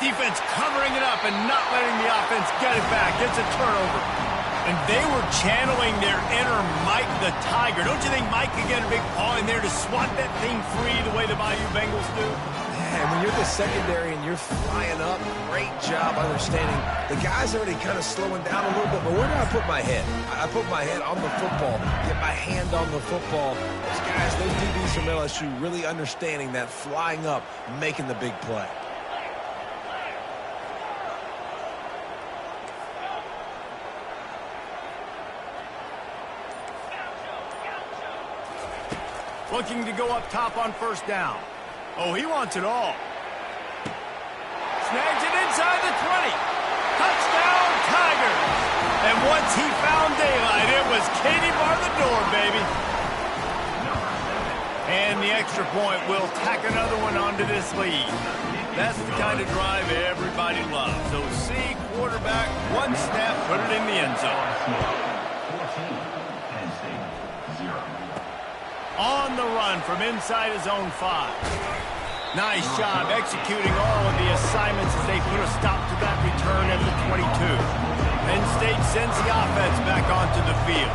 Defense covering it up and not letting the offense get it back. It's a turnover. And they were channeling their inner Mike the Tiger. Don't you think Mike could get a big paw in there to swat that thing free the way the Bayou Bengals do? Yeah, and when you're the secondary and you're flying up, great job understanding. The guy's already kind of slowing down a little bit, but where do I put my head? I put my head on the football, get my hand on the football. Those guys, those DBs from LSU really understanding that flying up, making the big play. Looking to go up top on first down. Oh, he wants it all. Snags it inside the 20. Touchdown, Tigers. And once he found daylight, it was Katie bar the door, baby. And the extra point will tack another one onto this lead. That's the kind of drive everybody loves. So see, quarterback, one snap, put it in the end zone. 14, Penn State 0. On the run from inside his own 5. Nice job executing all of the assignments as they put a stop to that return at the 22. Penn State sends the offense back onto the field.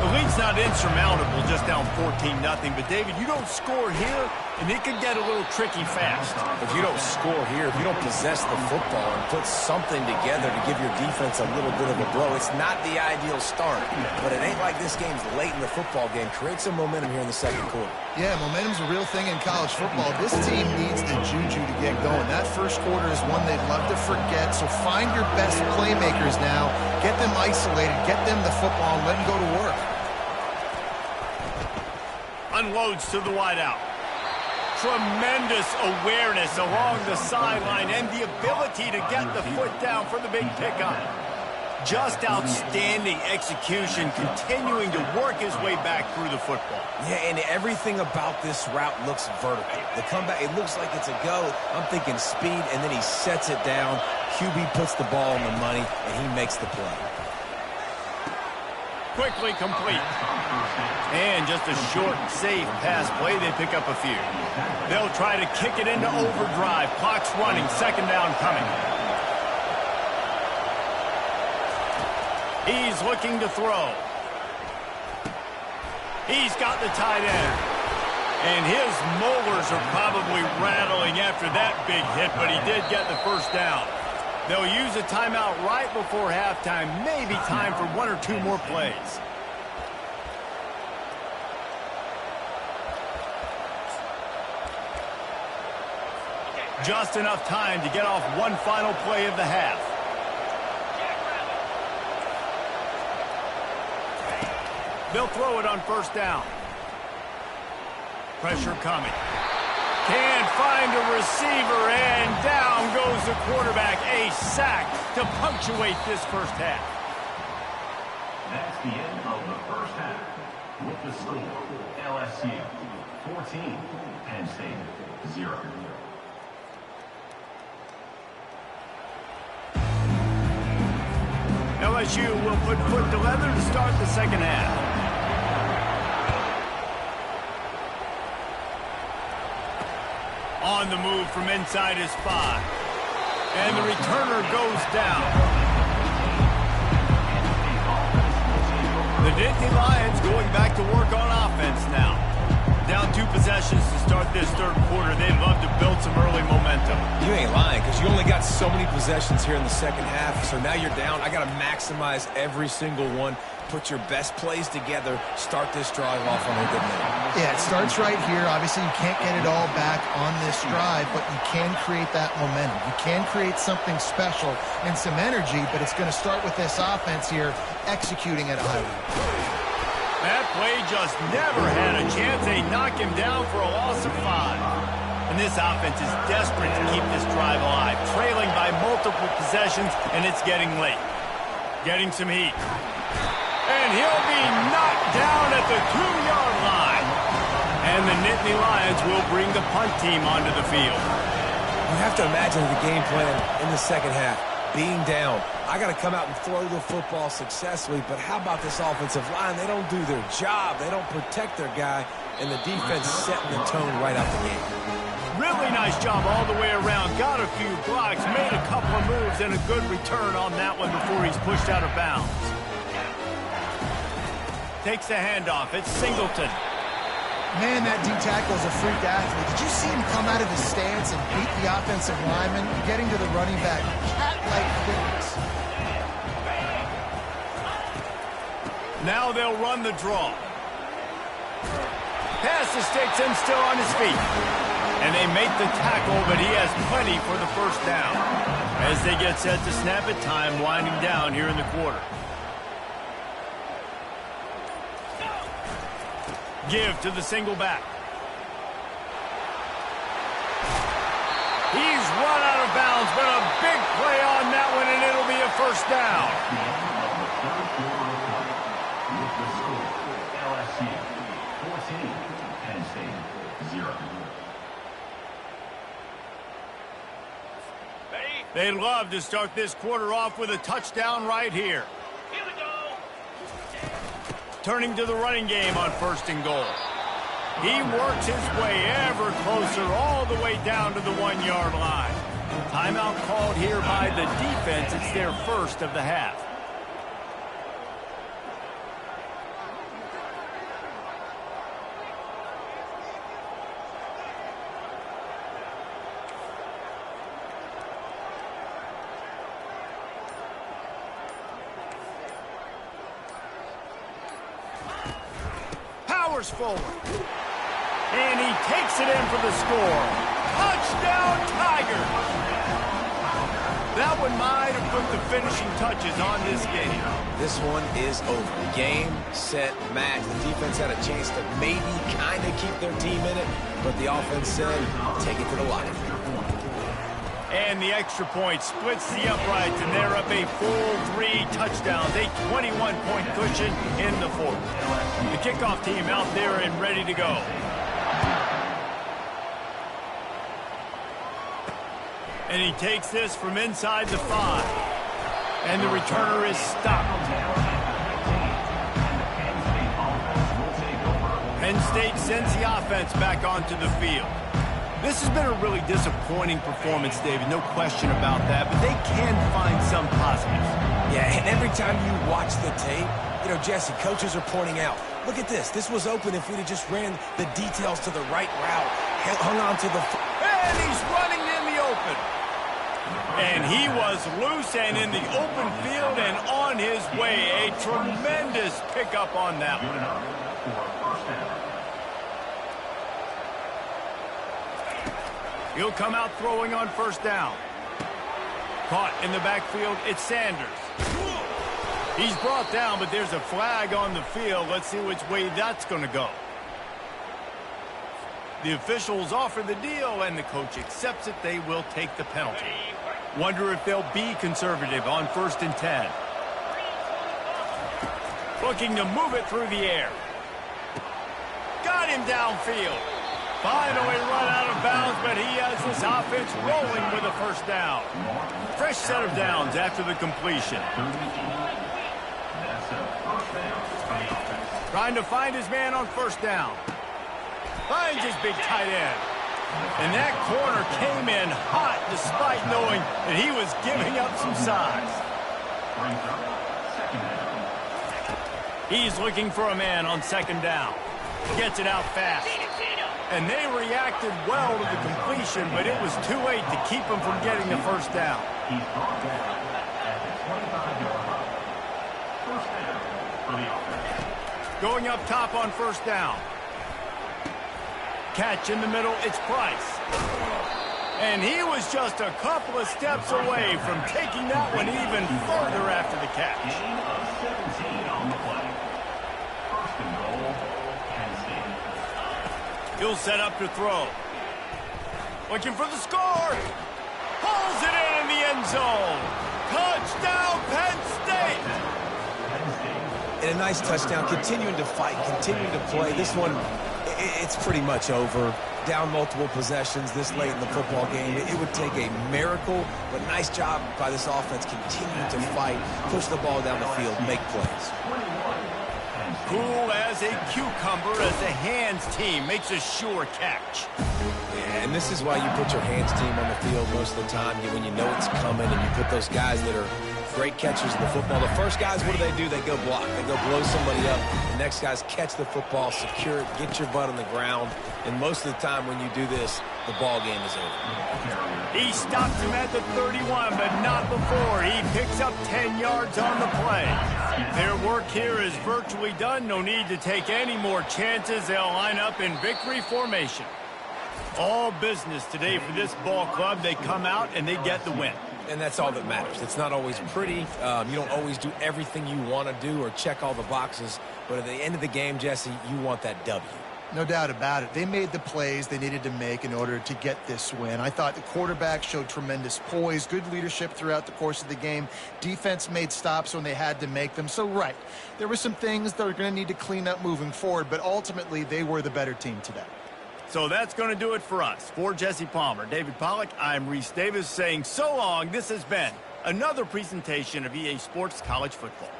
The lead's not insurmountable, just down 14-0. But, David, you don't score here, and it could get a little tricky fast. If you don't score here, if you don't possess the football and put something together to give your defense a little bit of a blow, it's not the ideal start. But it ain't like this game's late in the football game. Create some momentum here in the second quarter. Yeah, momentum's a real thing in college football. This team needs the juju to get going. That first quarter is one they'd love to forget, so find your best playmakers now. Get them isolated, get them the football, and let them go to work. Unloads to the wideout. Tremendous awareness along the sideline and the ability to get the foot down for the big pickup. Just outstanding execution, continuing to work his way back through the football. Yeah, and everything about this route looks vertical. The comeback, it looks like it's a go. I'm thinking speed, and then he sets it down. QB puts the ball on the money, and he makes the play. Quickly complete. And just a short, safe pass play. They pick up a few. They'll try to kick it into overdrive. Clock's running. Second down coming. He's looking to throw. He's got the tight end. And his molars are probably rattling after that big hit, but he did get the first down. They'll use a timeout right before halftime. Maybe time for one or two more plays. Just enough time to get off one final play of the half. They'll throw it on first down. Pressure coming. Can't find a receiver, and down goes the quarterback. A sack to punctuate this first half. That's the end of the first half. With the score, LSU 14, Penn State 0. LSU will put foot to leather to start the second half. On the move from inside his 5. And the returner goes down. The Nittany Lions going back to work on offense now. Down 2 possessions to start this third quarter. They'd love to build some early momentum. You ain't lying, because you only got so many possessions here in the second half, so now you're down. I got to maximize every single one. Put your best plays together. Start this drive off on a good note. Yeah, it starts right here. Obviously, you can't get it all back on this drive, but you can create that momentum. You can create something special and some energy, but it's going to start with this offense here executing at a high level. That play just never had a chance. They knock him down for a loss of 5. And this offense is desperate to keep this drive alive, trailing by multiple possessions, and it's getting late. Getting some heat. And he'll be knocked down at the 2-yard line. And the Nittany Lions will bring the punt team onto the field. You have to imagine the game plan in the second half. Being down, I got to come out and throw the football successfully, but how about this offensive line? They don't do their job. They don't protect their guy, and the defense setting the tone right out the gate. Really nice job all the way around. Got a few blocks, made a couple of moves, and a good return on that one before he's pushed out of bounds. Takes the handoff. It's Singleton. Man, that D-tackle is a freak athlete. Did you see him come out of his stance and beat the offensive lineman, getting to the running back? Cat-like quickness. Now they'll run the draw. Pass to Stetson, still on his feet. And they make the tackle, but he has plenty for the first down. As they get set to snap it, time winding down here in the quarter. Give to the single back. He's run out of bounds, but a big play on that one, and it'll be a first down. With the score, LSU 14, Penn State 0. They'd love to start this quarter off with a touchdown right here. Here we go. Turning to the running game on 1st and goal. He works his way ever closer all the way down to the 1-yard line. Timeout called here by the defense. It's their first of the half. Powers forward. And he takes it in for the score. Touchdown, Tigers! That one might have put the finishing touches on this game. This one is over. Game, set, match. The defense had a chance to maybe kind of keep their team in it, but the offense said, take it to the line. And the extra point splits the uprights, and they're up a full 3 touchdowns, a 21-point cushion in the fourth. The kickoff team out there and ready to go. And he takes this from inside the 5. And the returner is stopped. Penn State sends the offense back onto the field. This has been a really disappointing performance, David, no question about that, but they can find some positives. Yeah, and every time you watch the tape, you know, Jesse, coaches are pointing out, look at this. This was open if we'd have just ran the details to the right route, hung on to the... And he's running in the open. And he was loose and in the open field and on his way. A tremendous pickup on that one. He'll come out throwing on first down. Caught in the backfield, it's Sanders. He's brought down, but there's a flag on the field. Let's see which way that's going to go. The officials offer the deal, and the coach accepts it. They will take the penalty. Wonder if they'll be conservative on 1st and 10. Looking to move it through the air. Got him downfield. Finally run out of bounds, but he has this offense rolling with a first down. Fresh set of downs after the completion. Trying to find his man on first down. Finds his big tight end. And that corner came in hot despite knowing that he was giving up some size. He's looking for a man on 2nd down. Gets it out fast. And they reacted well to the completion, but it was too late to keep him from getting the first down. Going up top on first down. Catch in the middle, it's Price. And he was just a couple of steps away from taking that one even further after the catch. He'll set up to throw. Looking for the score. Pulls it in the end zone. Touchdown, Penn State. And a nice touchdown, continuing to fight, continuing to play. This one, it's pretty much over. Down multiple possessions this late in the football game. It would take a miracle, but nice job by this offense continuing to fight, push the ball down the field, make plays. Cool as a cucumber as the hands team makes a sure catch. Yeah, and this is why you put your hands team on the field most of the time, when you know it's coming, and you put those guys that are great catchers of the football. The first guys, what do? They go block. They go blow somebody up. The next guys catch the football, secure it, get your butt on the ground. And most of the time when you do this, the ball game is over. He stops him at the 31, but not before. He picks up 10 yards on the play. Their work here is virtually done. No need to take any more chances. They'll line up in victory formation. All business today for this ball club. They come out and they get the win. And that's all that matters. It's not always pretty. You don't always do everything you want to do or check all the boxes. But at the end of the game, Jesse, you want that W. No doubt about it. They made the plays they needed to make in order to get this win. I thought the quarterback showed tremendous poise, good leadership throughout the course of the game. Defense made stops when they had to make them. So, right, there were some things that are going to need to clean up moving forward, but ultimately they were the better team today. So that's going to do it for us. For Jesse Palmer, David Pollack, I'm Reese Davis saying so long. This has been another presentation of EA Sports College Football.